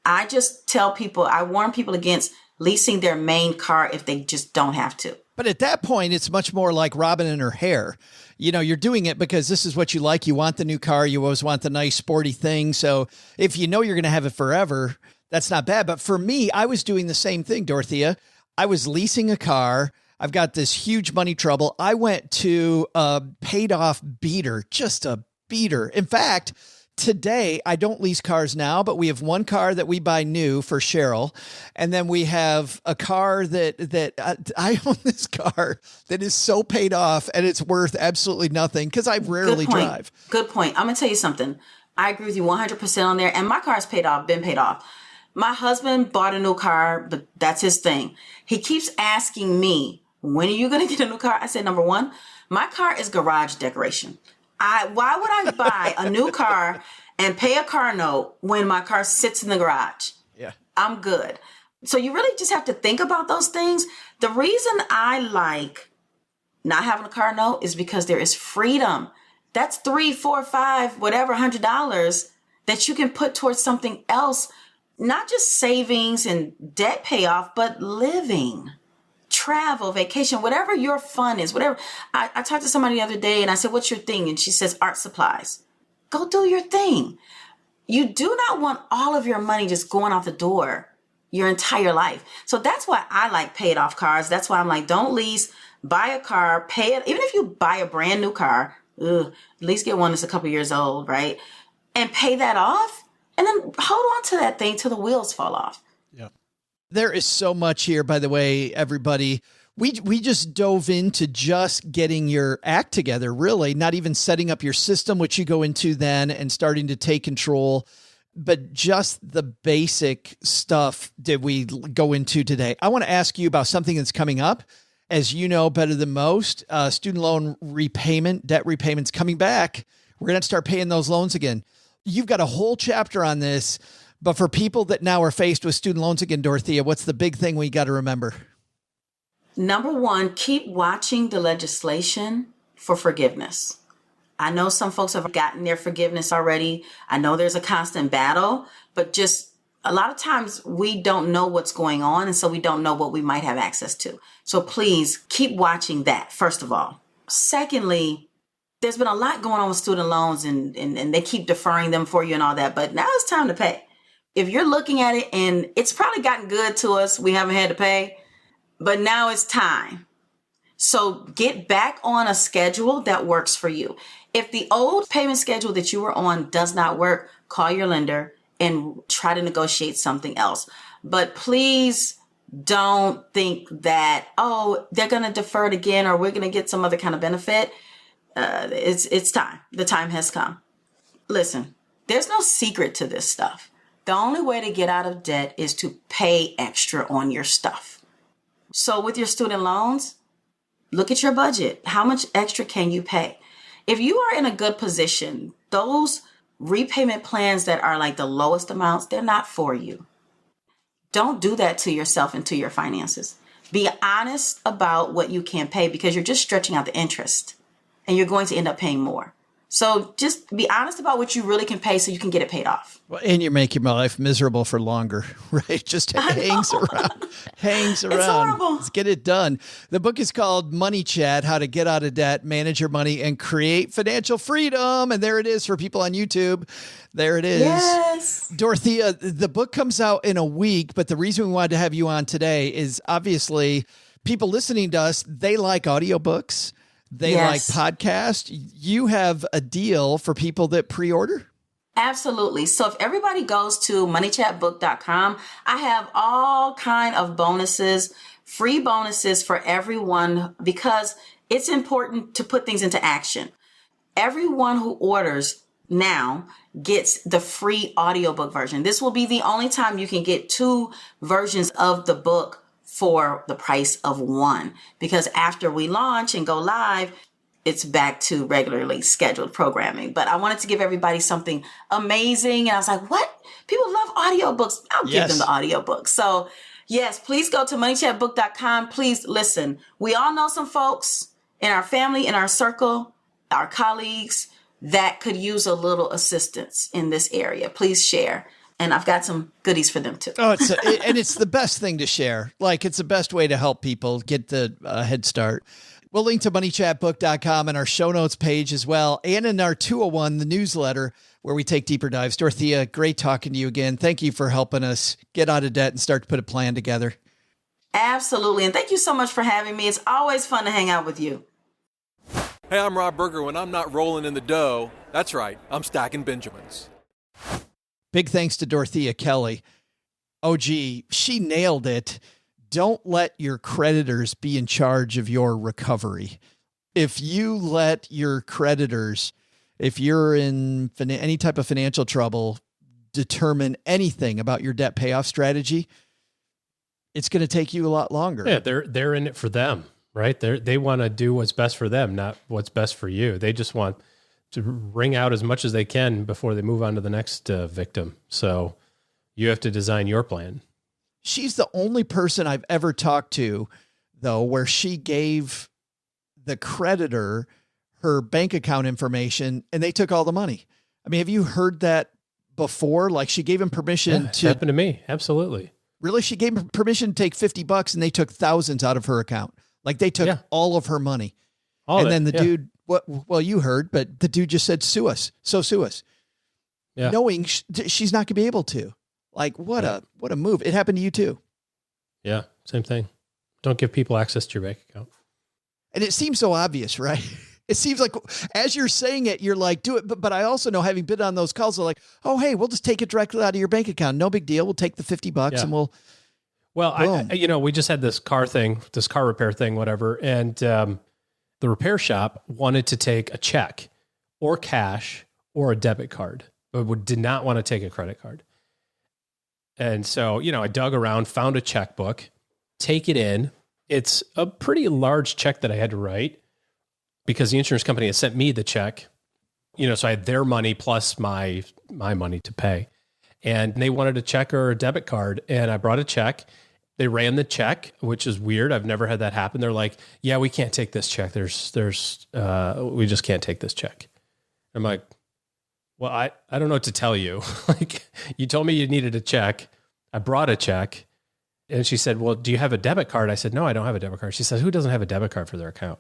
I just tell people, I warn people against leasing their main car if they just don't have to. But at that point, it's much more like Robin and her hair. You're doing it because this is what you like. You want the new car. You always want the nice sporty thing. So if you know you're going to have it forever, that's not bad. But for me, I was doing the same thing, Dorothea. I was leasing a car. I've got this huge money trouble. I went to a paid off beater, just a beater. In fact, today, I don't lease cars now, but we have one car that we buy new for Cheryl. And then we have a car that I own this car that is so paid off and it's worth absolutely nothing because I rarely drive. Good point. I'm going to tell you something. I agree with you 100% on there. And my car is paid off, been paid off. My husband bought a new car, but that's his thing. He keeps asking me, when are you going to get a new car? I said, number one, my car is garage decoration. Why would I buy a new car and pay a car note when my car sits in the garage? Yeah, I'm good. So you really just have to think about those things. The reason I like not having a car note is because there is freedom. That's $3, $4, $5, whatever, $100 that you can put towards something else, not just savings and debt payoff, but living. Travel, vacation, whatever your fun is, whatever. I talked to somebody the other day and I said, what's your thing? And she says, art supplies. Go do your thing. You do not want all of your money just going out the door your entire life. So that's why I like paid off cars. That's why I'm like, don't lease, buy a car, pay it. Even if you buy a brand new car, at least get one that's a couple years old, right? And pay that off and then hold on to that thing till the wheels fall off. Yeah. There is so much here, by the way, everybody. We just dove into just getting your act together, really, not even setting up your system, which you go into then and starting to take control, but just the basic stuff did we go into today. I want to ask you about something that's coming up. As you know better than most, student loan repayment, debt repayments coming back. We're going to start paying those loans again. You've got a whole chapter on this. But for people that now are faced with student loans again, Dorothea, what's the big thing we got to remember? Number one, keep watching the legislation for forgiveness. I know some folks have gotten their forgiveness already. I know there's a constant battle, but just a lot of times we don't know what's going on. And so we don't know what we might have access to. So please keep watching that, first of all. Secondly, there's been a lot going on with student loans and they keep deferring them for you and all that, but now it's time to pay. If you're looking at it and it's probably gotten good to us, we haven't had to pay, but now it's time. So get back on a schedule that works for you. If the old payment schedule that you were on does not work, call your lender and try to negotiate something else. But please don't think that, oh, they're going to defer it again or we're going to get some other kind of benefit. It's time. The time has come. Listen, there's no secret to this stuff. The only way to get out of debt is to pay extra on your stuff. So with your student loans, look at your budget. How much extra can you pay? If you are in a good position, those repayment plans that are like the lowest amounts, they're not for you. Don't do that to yourself and to your finances. Be honest about what you can pay because you're just stretching out the interest and you're going to end up paying more. So just be honest about what you really can pay so you can get it paid off. Well, and you're making my life miserable for longer, right? Just hangs around. It's horrible. Let's get it done. The book is called Money Chat, How to Get Out of Debt, Manage Your Money, and Create Financial Freedom. And there it is for people on YouTube. There it is. Yes. Dorothea, the book comes out in a week, but the reason we wanted to have you on today is obviously people listening to us, they like audiobooks. They like podcasts. You have a deal for people that pre-order? Absolutely. So if everybody goes to moneychatbook.com, I have all kind of bonuses, free bonuses for everyone because it's important to put things into action. Everyone who orders now gets the free audiobook version. This will be the only time you can get 2 versions of the book for the price of 1, because after we launch and go live, it's back to regularly scheduled programming. But I wanted to give everybody something amazing. And I was like, what? People love audiobooks. I'll give them the audiobook. So yes, please go to moneychatbook.com. Please listen. We all know some folks in our family, in our circle, our colleagues that could use a little assistance in this area. Please share. And I've got some goodies for them too. And it's the best thing to share. Like it's the best way to help people get the head start. We'll link to moneychatbook.com and our show notes page as well. And in our 201, the newsletter where we take deeper dives. Dorothea, great talking to you again. Thank you for helping us get out of debt and start to put a plan together. Absolutely. And thank you so much for having me. It's always fun to hang out with you. Hey, I'm Rob Berger. When I'm not rolling in the dough, that's right, I'm stacking Benjamins. Big thanks to Dorethia Kelly. Oh, gee, she nailed it. Don't let your creditors be in charge of your recovery. If you let your creditors, if you're in any type of financial trouble, determine anything about your debt payoff strategy, it's going to take you a lot longer. Yeah, they're in it for them, right? They want to do what's best for them, not what's best for you. They just want to wring out as much as they can before they move on to the next victim. So you have to design your plan. She's the only person I've ever talked to, though, where she gave the creditor her bank account information and they took all the money. I mean, have you heard that before? Like she gave him permission to... happened to me. Absolutely. Really? She gave him permission to take $50 and they took thousands out of her account. Like they took all of her money. Dude... Well, you heard, but the dude just said, sue us. So sue us. Yeah. Knowing she's not going to be able to. Like, what a move. It happened to you too. Yeah, same thing. Don't give people access to your bank account. And it seems so obvious, right? It seems like as you're saying it, you're like, do it. But I also know, having been on those calls, they're like, oh, hey, we'll just take it directly out of your bank account. No big deal. We'll take the $50 and we'll. Well, we just had this car repair thing, whatever. And, the repair shop wanted to take a check or cash or a debit card, but did not want to take a credit card. And so, I dug around, found a checkbook, take it in. It's a pretty large check that I had to write because the insurance company had sent me the check, so I had their money plus my money to pay. And they wanted a check or a debit card. And I brought a check. They ran the check, which is weird. I've never had that happen. They're like, yeah, we can't take this check. We just can't take this check. I'm like, well, I don't know what to tell you. Like, you told me you needed a check. I brought a check. And she said, well, do you have a debit card? I said, no, I don't have a debit card. She said, who doesn't have a debit card for their account?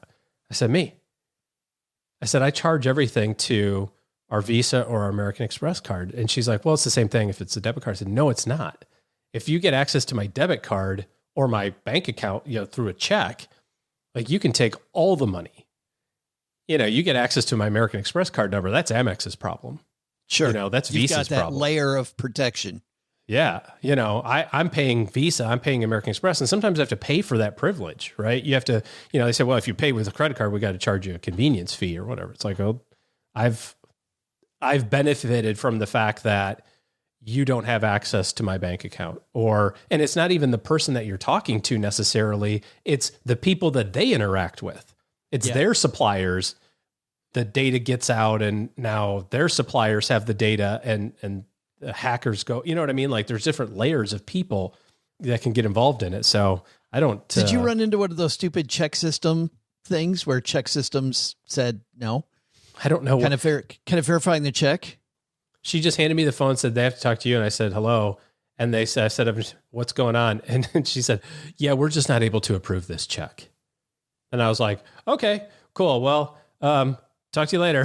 I said, me. I said, I charge everything to our Visa or our American Express card. And she's like, well, it's the same thing if it's a debit card. I said, no, it's not. If you get access to my debit card or my bank account, through a check, like you can take all the money. You get access to my American Express card number. That's Amex's problem. Sure. That's You've Visa's got that problem. layer of protection. Yeah. I'm paying Visa, I'm paying American Express, and sometimes I have to pay for that privilege, right? You have to, they say, well, if you pay with a credit card, we got to charge you a convenience fee or whatever. It's like, oh, I've benefited from the fact that you don't have access to my bank account, and it's not even the person that you're talking to necessarily. It's the people that they interact with. It's their suppliers. The data gets out, and now their suppliers have the data, and the hackers go, you know what I mean? Like there's different layers of people that can get involved in it. So I don't. Did you run into one of those stupid check system things where check systems said no? I don't know. Kind of verifying the check. She just handed me the phone and said, they have to talk to you. And I said, hello. And I said, what's going on? And she said, yeah, we're just not able to approve this check. And I was like, okay, cool. Well, talk to you later.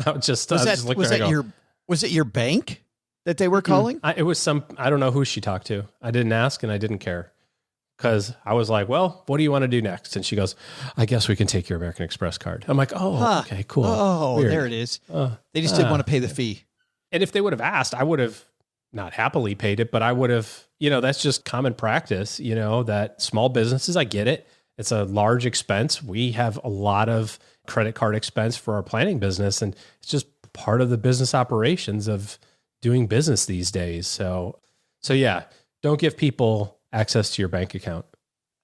Was it your bank that they were calling? It was I don't know who she talked to. I didn't ask and I didn't care. Because I was like, well, what do you want to do next? And she goes, I guess we can take your American Express card. I'm like, okay, cool. Oh, Weird. there it is. They just didn't want to pay the fee. And if they would have asked, I would have not happily paid it, but I would have, that's just common practice, that small businesses, I get it. It's a large expense. We have a lot of credit card expense for our planning business, and it's just part of the business operations of doing business these days. So yeah, don't give people access to your bank account.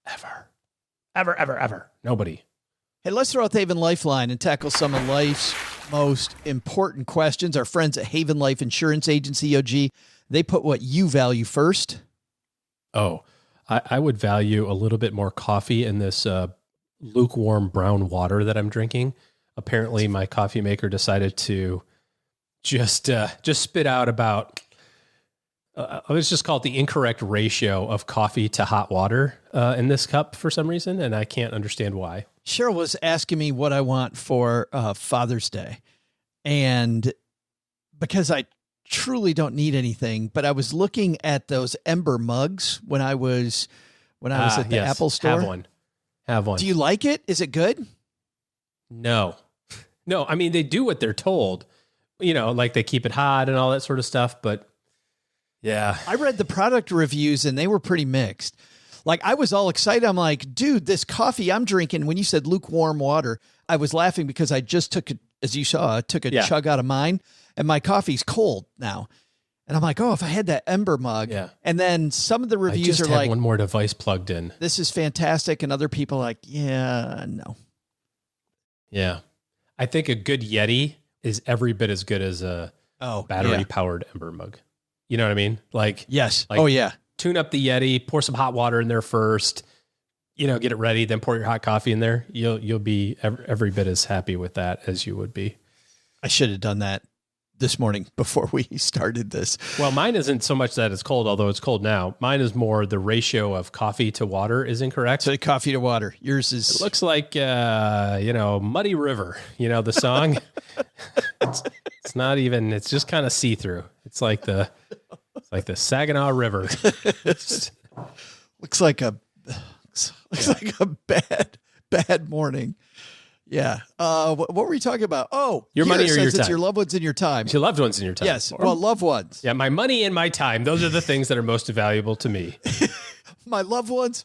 Ever. Nobody. Hey, let's throw out the Haven Lifeline and tackle some of life's most important questions. Our friends at Haven Life Insurance Agency, OG, they put what you value first. Oh, I would value a little bit more coffee in this lukewarm brown water that I'm drinking. Apparently, my coffee maker decided to just spit out about... let's just call it the incorrect ratio of coffee to hot water in this cup for some reason, and I can't understand why. Cheryl was asking me what I want for Father's Day, and because I truly don't need anything, but I was looking at those Ember mugs when I was at the Apple store. Have one. Do you like it? Is it good? No. I mean, they do what they're told, like they keep it hot and all that sort of stuff, but yeah. I read the product reviews and they were pretty mixed. Like I was all excited. I'm like, dude, this coffee I'm drinking, when you said lukewarm water, I was laughing because I just took a chug out of mine and my coffee's cold now. And I'm like, oh, if I had that Ember mug. Yeah. And then some of the reviews are like, one more device plugged in. This is fantastic. And other people are like, yeah, no. Yeah. I think a good Yeti is every bit as good as a battery powered Ember mug. You know what I mean? Like, yes. Like, oh yeah. Tune up the Yeti, pour some hot water in there first, get it ready, then pour your hot coffee in there. You'll be every bit as happy with that as you would be. I should have done that this morning before we started this. Well, mine isn't so much that it's cold, although it's cold now. Mine is more the ratio of coffee to water is incorrect. So coffee to water. Yours is... It looks like, Muddy River, the song. It's not even, it's just kind of see-through. It's like the Saginaw River. Looks like a bad morning. Yeah. What were we talking about? Oh, your money or your time. It's your loved ones and your time. It's your loved ones and your time. Yes. Well, loved ones. Yeah. My money and my time. Those are the things that are most valuable to me. My loved ones.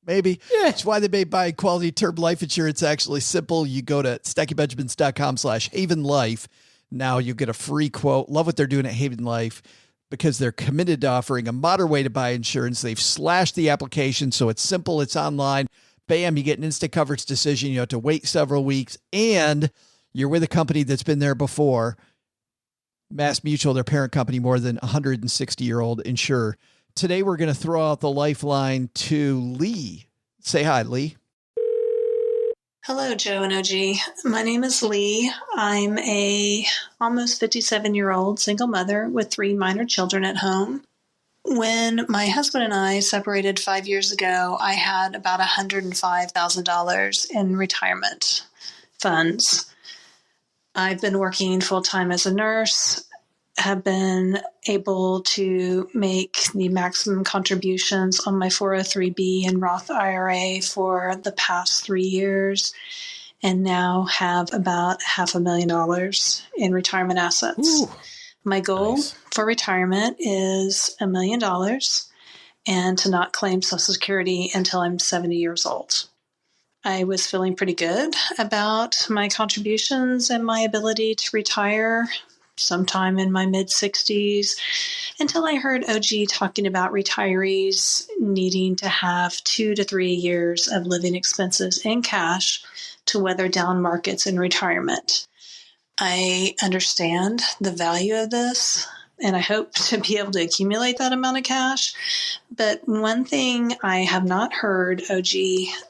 Maybe. Yeah. That's why they made buying quality term life insurance actually simple. You go to stackybenjamins.com/Haven Life. Now you get a free quote. Love what they're doing at Haven Life because they're committed to offering a modern way to buy insurance. They've slashed the application so it's simple. It's online. Bam, you get an instant coverage decision. You have to wait several weeks, and you're with a company that's been there before. Mass Mutual, their parent company, more than 160-year-old insurer. Today, we're going to throw out the lifeline to Lee. Say hi, Lee. Hello, Joe and OG. My name is Lee. I'm a almost 57-year-old single mother with 3 minor children at home. When my husband and I separated 5 years ago, I had about $105,000 in retirement funds. I've been working full-time as a nurse, have been able to make the maximum contributions on my 403B and Roth IRA for the past 3 years, and now have about $500,000 in retirement assets. Ooh, my goal for retirement is $1 million and to not claim Social Security until I'm 70 years old. I was feeling pretty good about my contributions and my ability to retire sometime in my mid-60s until I heard OG talking about retirees needing to have 2 to 3 years of living expenses in cash to weather down markets in retirement. I understand the value of this, and I hope to be able to accumulate that amount of cash. But one thing I have not heard OG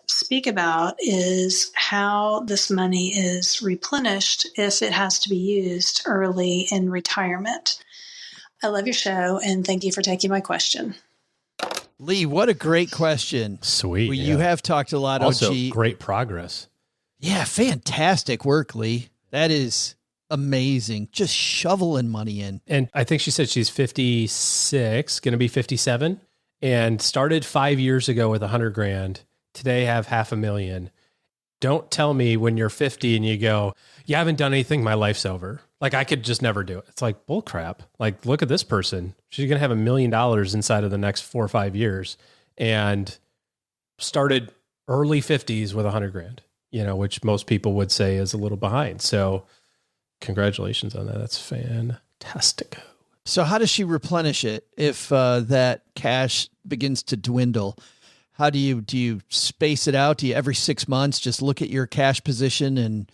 speak about is how this money is replenished if it has to be used early in retirement. I love your show, and thank you for taking my question. Lee, what a great question. Sweet. You have talked a lot, also, OG. great progress. Yeah, fantastic work, Lee. That is amazing. Just shoveling money in. And I think she said she's 56, going to be 57, and started 5 years ago with $100,000. Today have $500,000. Don't tell me when you're 50 and you go, you haven't done anything, my life's over. Like, I could just never do it. It's like bull crap. Like, look at this person. She's going to have $1 million inside of the next 4 or 5 years, and started early 50s with $100,000, which most people would say is a little behind. So congratulations on that. That's fantastic. So how does she replenish it if that cash begins to dwindle? How do you space it out? Do you every 6 months just look at your cash position and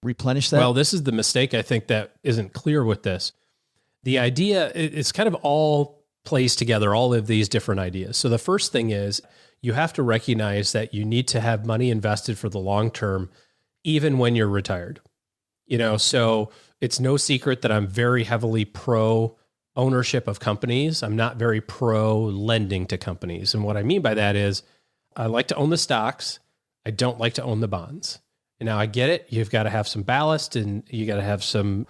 replenish that? Well, this is the mistake I think that isn't clear with this. The idea is kind of all plays together, all of these different ideas. So the first thing is you have to recognize that you need to have money invested for the long term, even when you're retired. So it's no secret that I'm very heavily pro ownership of companies. I'm not very pro lending to companies. And what I mean by that is I like to own the stocks. I don't like to own the bonds. And now I get it. You've got to have some ballast and you got to have some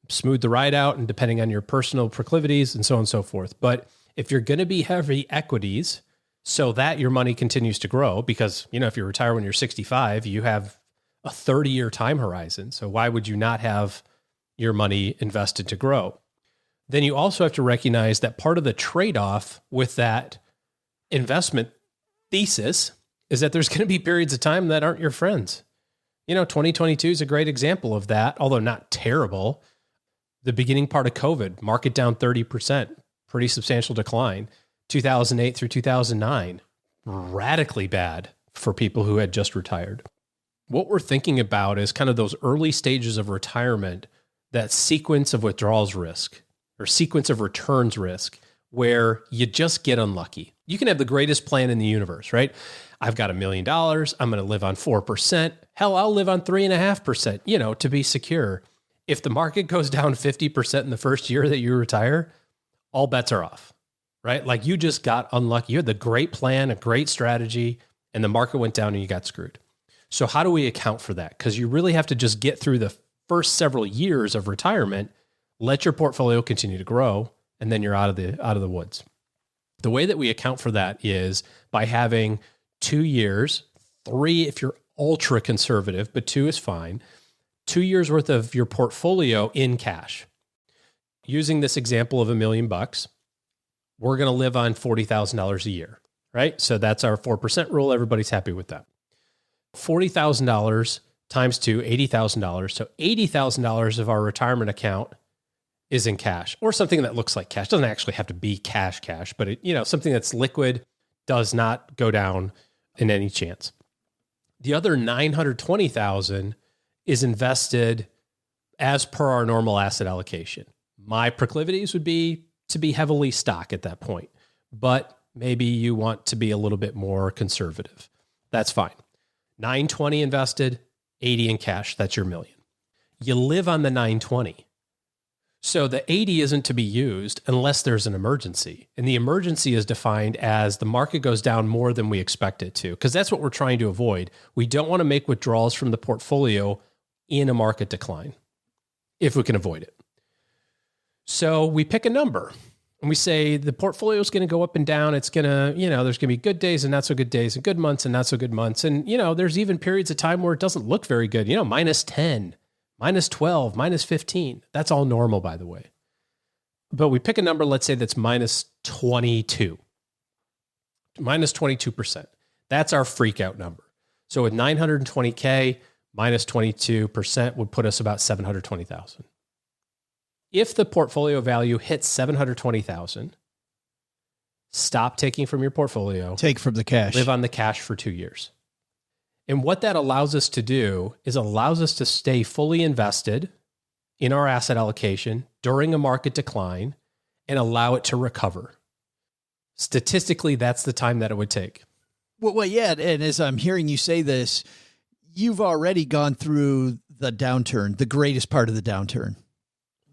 smooth the ride out, and depending on your personal proclivities and so on and so forth. But if you're going to be heavy equities so that your money continues to grow, because, if you retire when you're 65, you have a 30-year time horizon. So why would you not have your money invested to grow? Then you also have to recognize that part of the trade-off with that investment thesis is that there's going to be periods of time that aren't your friends. 2022 is a great example of that, although not terrible. The beginning part of COVID, market down 30%, pretty substantial decline. 2008 through 2009, radically bad for people who had just retired. What we're thinking about is kind of those early stages of retirement, that sequence of withdrawals risk or sequence of returns risk, where you just get unlucky. You can have the greatest plan in the universe, right? I've got $1 million. I'm going to live on 4%. Hell, I'll live on 3.5%, to be secure. If the market goes down 50% in the first year that you retire, all bets are off, right? Like, you just got unlucky. You had the great plan, a great strategy, and the market went down and you got screwed. So how do we account for that? Because you really have to just get through the first several years of retirement, let your portfolio continue to grow, and then you're out of the woods. The way that we account for that is by having 2 years, 3 if you're ultra conservative, but 2 is fine, 2 years worth of your portfolio in cash. Using this example of $1 million, we're going to live on $40,000 a year, right? So that's our 4% rule. Everybody's happy with that. $40,000 times 2, $80,000. So $80,000 of our retirement account is in cash, or something that looks like cash. Doesn't actually have to be cash, but something that's liquid, does not go down in any chance. The other $920,000 is invested as per our normal asset allocation. My proclivities would be to be heavily stock at that point, but maybe you want to be a little bit more conservative. That's fine. $920 invested, $80 in cash. That's your $1 million. You live on the $920. So the $80 isn't to be used unless there's an emergency. And the emergency is defined as the market goes down more than we expect it to, because that's what we're trying to avoid. We don't want to make withdrawals from the portfolio in a market decline. if we can avoid it. So we pick a number and we say the portfolio is going to go up and down. It's going to, there's going to be good days and not so good days, and good months and not so good months. And, there's even periods of time where it doesn't look very good, minus 10, minus 12, minus 15. That's all normal, by the way. But we pick a number, let's say that's minus 22, minus 22%. That's our freak out number. So with 920K, minus 22% would put us about 720,000. If the portfolio value hits 720,000, stop taking from your portfolio. Take from the cash. Live on the cash for 2 years. And what that allows us to do is allows us to stay fully invested in our asset allocation during a market decline and allow it to recover. Statistically, that's the time that it would take. Well, yeah. And as I'm hearing you say this, you've already gone through the downturn, the greatest part of the downturn.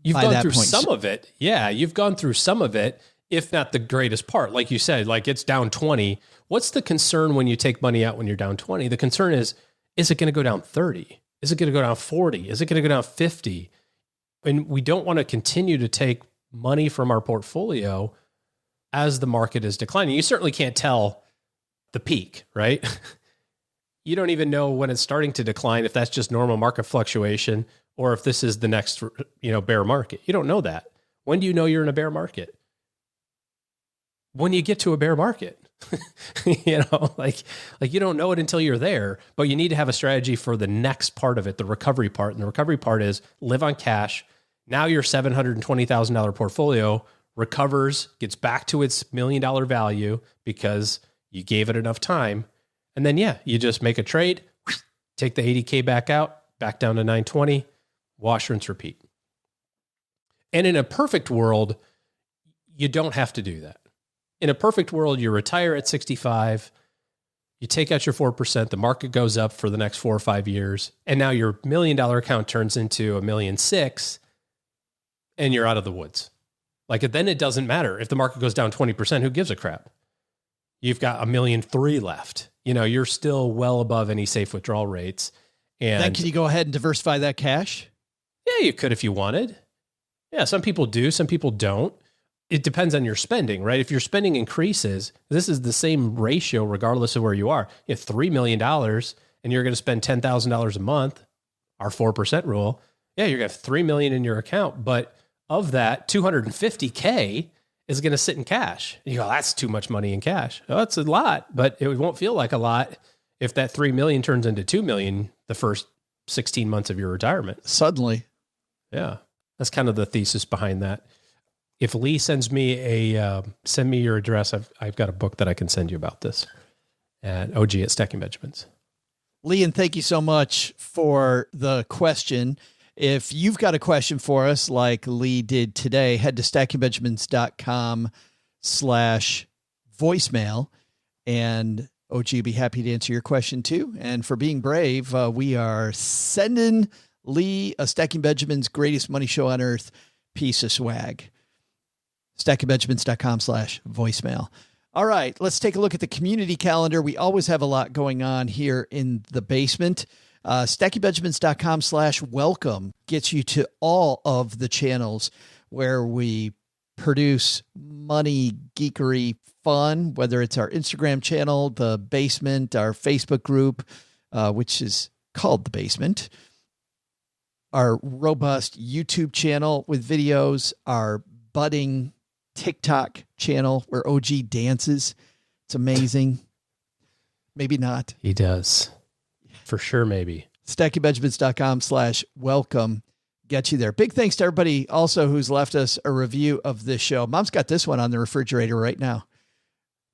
You've gone through some of it. Yeah, you've gone through some of it, if not the greatest part. Like you said, like it's down 20. What's the concern when you take money out when you're down 20? The concern is it going to go down 30? Is it going to go down 40? Is it going to go down 50? And we don't want to continue to take money from our portfolio as the market is declining. You certainly can't tell the peak, right? You don't even know when it's starting to decline, if that's just normal market fluctuation or if this is the next, bear market. You don't know that. When do you know you're in a bear market? When you get to a bear market. Like you don't know it until you're there, but you need to have a strategy for the next part of it, the recovery part. And the recovery part is live on cash. Now your $720,000 portfolio recovers, gets back to its $1 million value because you gave it enough time. And then, you just make a trade, take the 80K back out, back down to 920, wash, rinse, repeat. And in a perfect world, you don't have to do that. In a perfect world, you retire at 65, you take out your 4%, the market goes up for the next 4 or 5 years, and now your $1 million account turns into $1.6 million, and you're out of the woods. Like, then it doesn't matter. If the market goes down 20%, who gives a crap? You've got $1.3 million left. You're still well above any safe withdrawal rates. And then can you go ahead and diversify that cash? Yeah, you could if you wanted. Yeah, some people do, some people don't. It depends on your spending, right? If your spending increases, this is the same ratio regardless of where you are. You have $3 million and you're going to spend $10,000 a month, our 4% rule. Yeah, you're going to have $3 million in your account, but of that, $250K is going to sit in cash. You go, that's too much money in cash. Oh, that's a lot, but it won't feel like a lot if that 3 million turns into 2 million the first 16 months of your retirement. Suddenly. Yeah. That's kind of the thesis behind that. If Lee sends me send me your address, I've got a book that I can send you about this at OG at Stacking Benjamins. Lee, and thank you so much for the question. If you've got a question for us, like Lee did today, head to stackingbenjamins.com/voicemail, and OG will be happy to answer your question too. And for being brave, we are sending Lee a Stacking Benjamins Greatest Money Show on Earth piece of swag. stackingbenjamins.com/voicemail. All right, let's take a look at the community calendar. We always have a lot going on here in the basement. stackingbenjamins.com/welcome gets you to all of the channels where we produce money, geekery, fun, whether it's our Instagram channel, the basement, our Facebook group, which is called The Basement, our robust YouTube channel with videos, our budding TikTok channel where OG dances. It's amazing. Maybe not. He does. For sure, maybe. stackingbenjamins.com/welcome get you there. Big thanks to everybody also who's left us a review of this show. Mom's got this one on the refrigerator right now.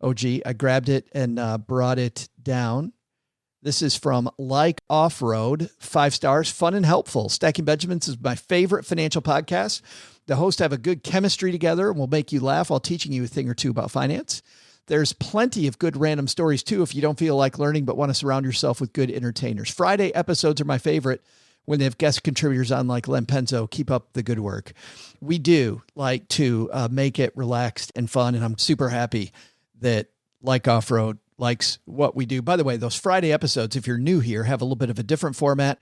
OG, I grabbed it and brought it down. This is from Like Off-Road, 5 stars, fun and helpful. Stacking Benjamins is my favorite financial podcast. The hosts have a good chemistry together and will make you laugh while teaching you a thing or two about finance. There's plenty of good random stories too if you don't feel like learning but want to surround yourself with good entertainers. Friday episodes are my favorite when they have guest contributors on like Len Penzo. Keep up the good work. We do like to make it relaxed and fun, and I'm super happy that Like Off-Road likes what we do. By the way, those Friday episodes, if you're new here, have a little bit of a different format.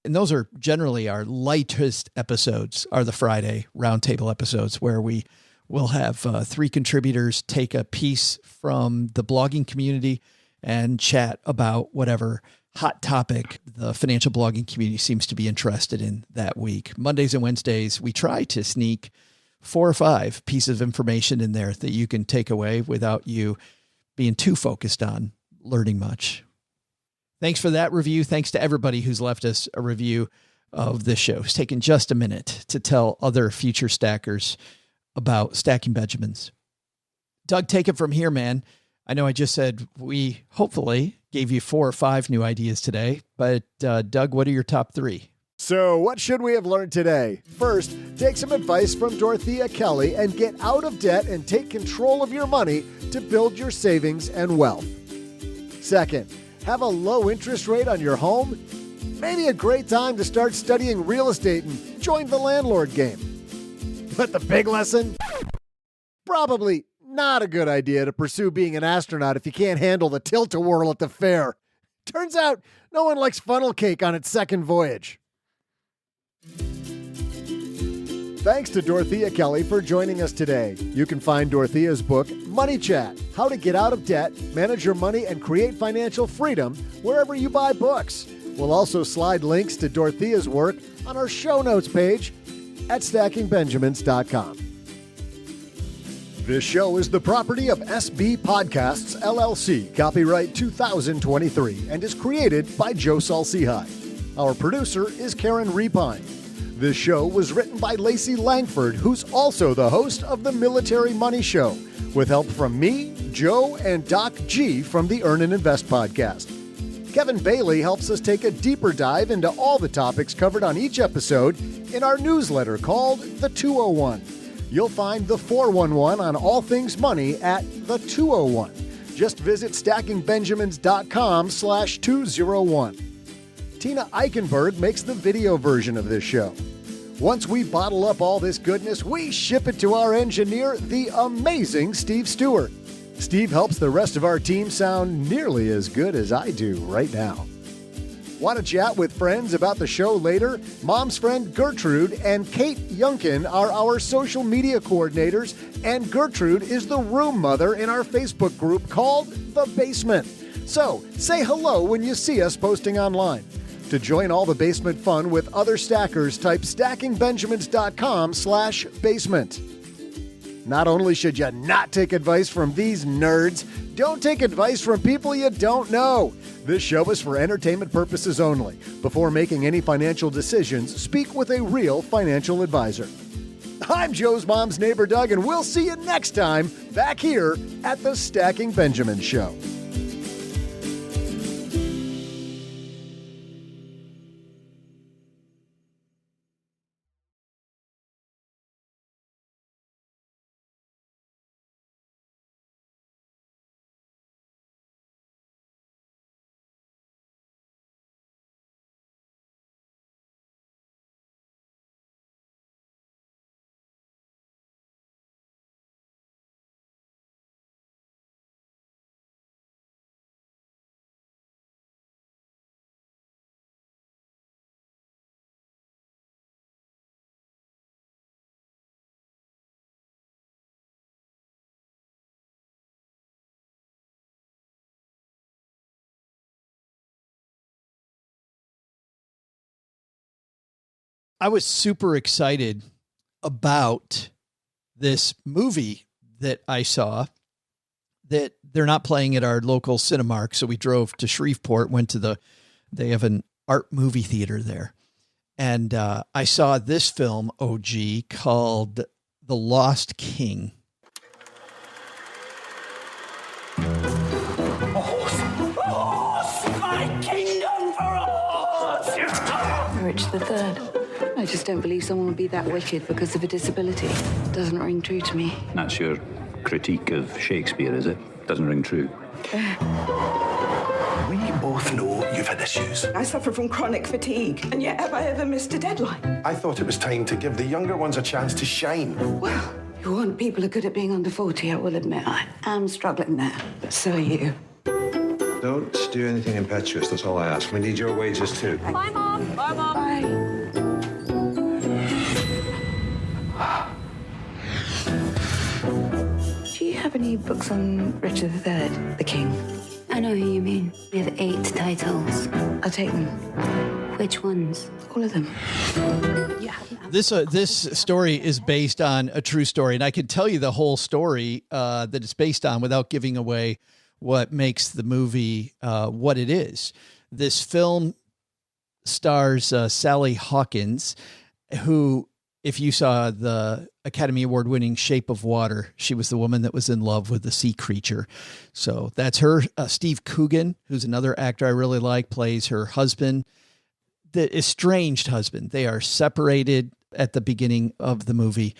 And those are generally our lightest episodes, are the Friday roundtable episodes, where we will have 3 contributors take a piece from the blogging community and chat about whatever hot topic the financial blogging community seems to be interested in that week. Mondays and Wednesdays, we try to sneak 4 or 5 pieces of information in there that you can take away without you being too focused on learning much. Thanks for that review. Thanks to everybody who's left us a review of this show. It's taken just a minute to tell other future stackers about Stacking Benjamins. Doug, take it from here, man. I know I just said we hopefully gave you 4 or 5 new ideas today, but Doug, what are your top 3? So what should we have learned today? First, take some advice from Dorethia Kelly and get out of debt and take control of your money to build your savings and wealth. Second, have a low interest rate on your home? Maybe a great time to start studying real estate and join the landlord game. But the big lesson? Probably not a good idea to pursue being an astronaut if you can't handle the tilt-a-whirl at the fair. Turns out no one likes funnel cake on its second voyage. Thanks to Dorethia Kelly for joining us today. You can find Dorothea's book, Money Chat, How to Get Out of Debt, Manage Your Money, and Create Financial Freedom wherever you buy books. We'll also slide links to Dorothea's work on our show notes page at stackingbenjamins.com. This show is the property of SB Podcasts, LLC, copyright 2023, and is created by Joe Salcihai. Our producer is Karen Repine. This show was written by Lacey Langford, who's also the host of the Military Money Show, with help from me, Joe, and Doc G from the Earn and Invest podcast. Kevin Bailey helps us take a deeper dive into all the topics covered on each episode in our newsletter called The 201. You'll find the 411 on all things money at the 201. Just visit stackingbenjamins.com/201. Tina Eichenberg makes the video version of this show. Once we bottle up all this goodness, we ship it to our engineer, the amazing Steve Stewart. Steve helps the rest of our team sound nearly as good as I do right now. Want to chat with friends about the show later? Mom's friend Gertrude and Kate Yunkin are our social media coordinators, and Gertrude is the room mother in our Facebook group called The Basement. So, say hello when you see us posting online. To join all the basement fun with other stackers, type stackingbenjamins.com/basement. Not only should you not take advice from these nerds, don't take advice from people you don't know. This show is for entertainment purposes only. Before making any financial decisions, speak with a real financial advisor. I'm Joe's mom's neighbor, Doug, and we'll see you next time back here at the Stacking Benjamin Show. I was super excited about this movie that I saw that they're not playing at our local Cinemark. So we drove to Shreveport, they have an art movie theater there. And I saw this film, OG, called The Lost King. My kingdom for us! Rich the Third. I just don't believe someone would be that wicked because of a disability. Doesn't ring true to me. That's your critique of Shakespeare, is it? Doesn't ring true. We both know you've had issues. I suffer from chronic fatigue, and yet have I ever missed a deadline? I thought it was time to give the younger ones a chance to shine. Well, you want people are good at being under 40, I will admit. I am struggling there, but so are you. Don't do anything impetuous, that's all I ask. We need your wages too. Bye, Mom. Bye, Mom. Bye. Do you have any books on Richard III, the King? I know who you mean. We have 8 titles. I'll take them. Which ones? All of them. This story is based on a true story, and I can tell you the whole story that it's based on without giving away what makes the movie what it is. This film stars Sally Hawkins, who, if you saw the Academy Award winning Shape of Water, she was the woman that was in love with the sea creature. So that's her. Steve Coogan, who's another actor I really like, plays her husband, the estranged husband. They are separated at the beginning of the movie.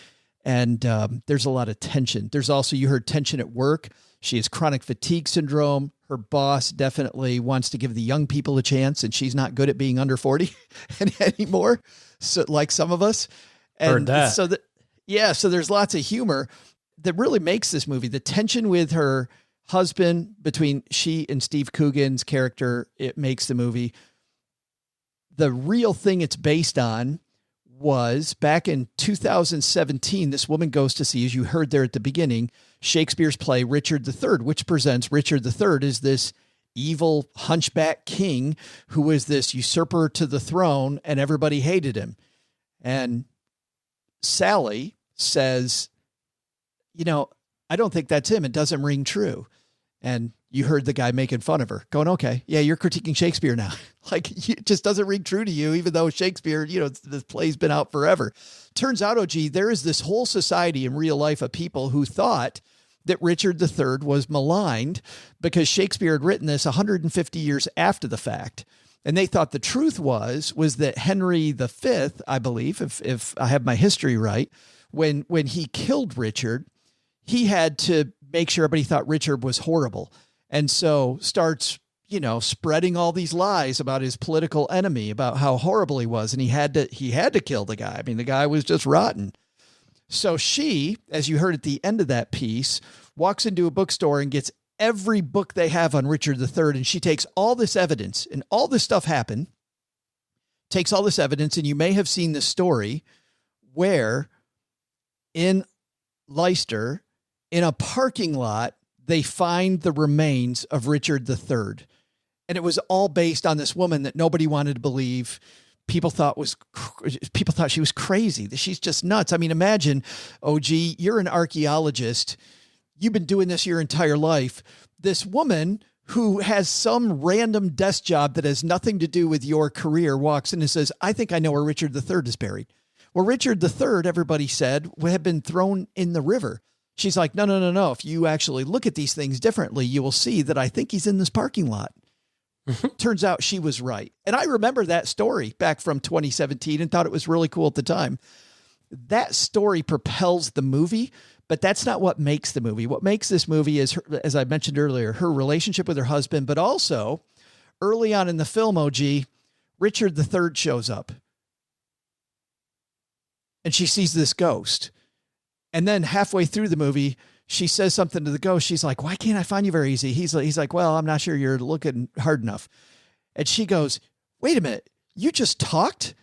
And there's a lot of tension. There's also, you heard tension at work. She has chronic fatigue syndrome. Her boss definitely wants to give the young people a chance, and she's not good at being under 40 anymore. So, like some of us. And heard that. So there's lots of humor that really makes this movie. The tension with her husband, between she and Steve Coogan's character, it makes the movie. The real thing it's based on was back in 2017, this woman goes to see, as you heard there at the beginning, Shakespeare's play Richard III, which presents Richard III as this evil hunchback king who was this usurper to the throne, and everybody hated him. And Sally says, I don't think that's him. It doesn't ring true. And you heard the guy making fun of her going, okay, yeah, you're critiquing Shakespeare now. Like, it just doesn't ring true to you, even though Shakespeare, the play's been out forever. Turns out, OG, there is this whole society in real life of people who thought that Richard III was maligned because Shakespeare had written this 150 years after the fact. And they thought the truth was that Henry V, I believe, if I have my history right, when he killed Richard, he had to make sure everybody thought Richard was horrible. And so starts, spreading all these lies about his political enemy, about how horrible he was. And he had to kill the guy. I mean, the guy was just rotten. So she, as you heard at the end of that piece, walks into a bookstore and gets every book they have on Richard III. And she takes all this evidence, and all this stuff happened, takes all this evidence. And you may have seen the story where in Leicester, in a parking lot, they find the remains of Richard III. And it was all based on this woman that nobody wanted to believe. People thought she was crazy, that she's just nuts. I mean, imagine, OG, you're an archaeologist. You've been doing this your entire life. This woman who has some random desk job that has nothing to do with your career walks in and says, I think I know where Richard III is buried. Well, Richard III, everybody said, had been thrown in the river. She's like, no. If you actually look at these things differently, you will see that I think he's in this parking lot. Turns out she was right. And I remember that story back from 2017 and thought it was really cool at the time. That story propels the movie, but that's not what makes the movie. What makes this movie is, as I mentioned earlier, her relationship with her husband, but also early on in the film, OG, Richard III shows up and she sees this ghost. And then halfway through the movie, she says something to the ghost. She's like, why can't I find you very easy? He's like, well, I'm not sure you're looking hard enough. And she goes, wait a minute, you just talked?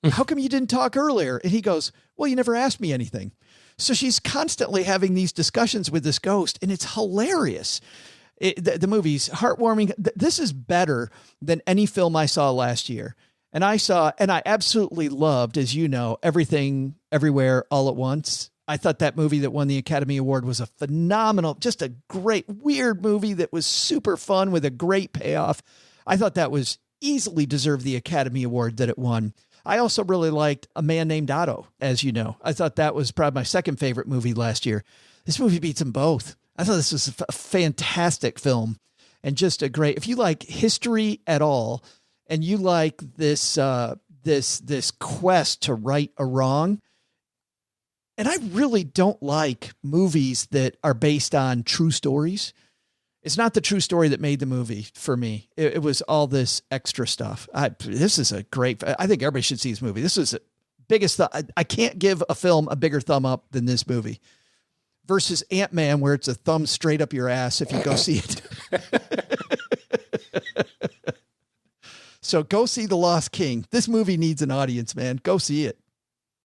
How come you didn't talk earlier? And he goes, well, you never asked me anything. So she's constantly having these discussions with this ghost, and it's hilarious. The movie's heartwarming. This is better than any film I saw last year. And I absolutely loved, as you know, Everything, Everywhere, All at Once. I thought that movie that won the Academy Award was a phenomenal, just a great, weird movie that was super fun with a great payoff. I thought that was easily deserved the Academy Award that it won. I also really liked A Man Named Otto, as you know. I thought that was probably my second favorite movie last year. This movie beats them both. I thought this was a fantastic film and just a great, if you like history at all, and you like this quest to right a wrong. And I really don't like movies that are based on true stories. It's not the true story that made the movie for me. It was all this extra stuff. This is a great, I think everybody should see this movie. This is the biggest, I can't give a film a bigger thumb up than this movie versus Ant-Man, where it's a thumb straight up your ass if you go see it. So go see The Lost King. This movie needs an audience, man. Go see it.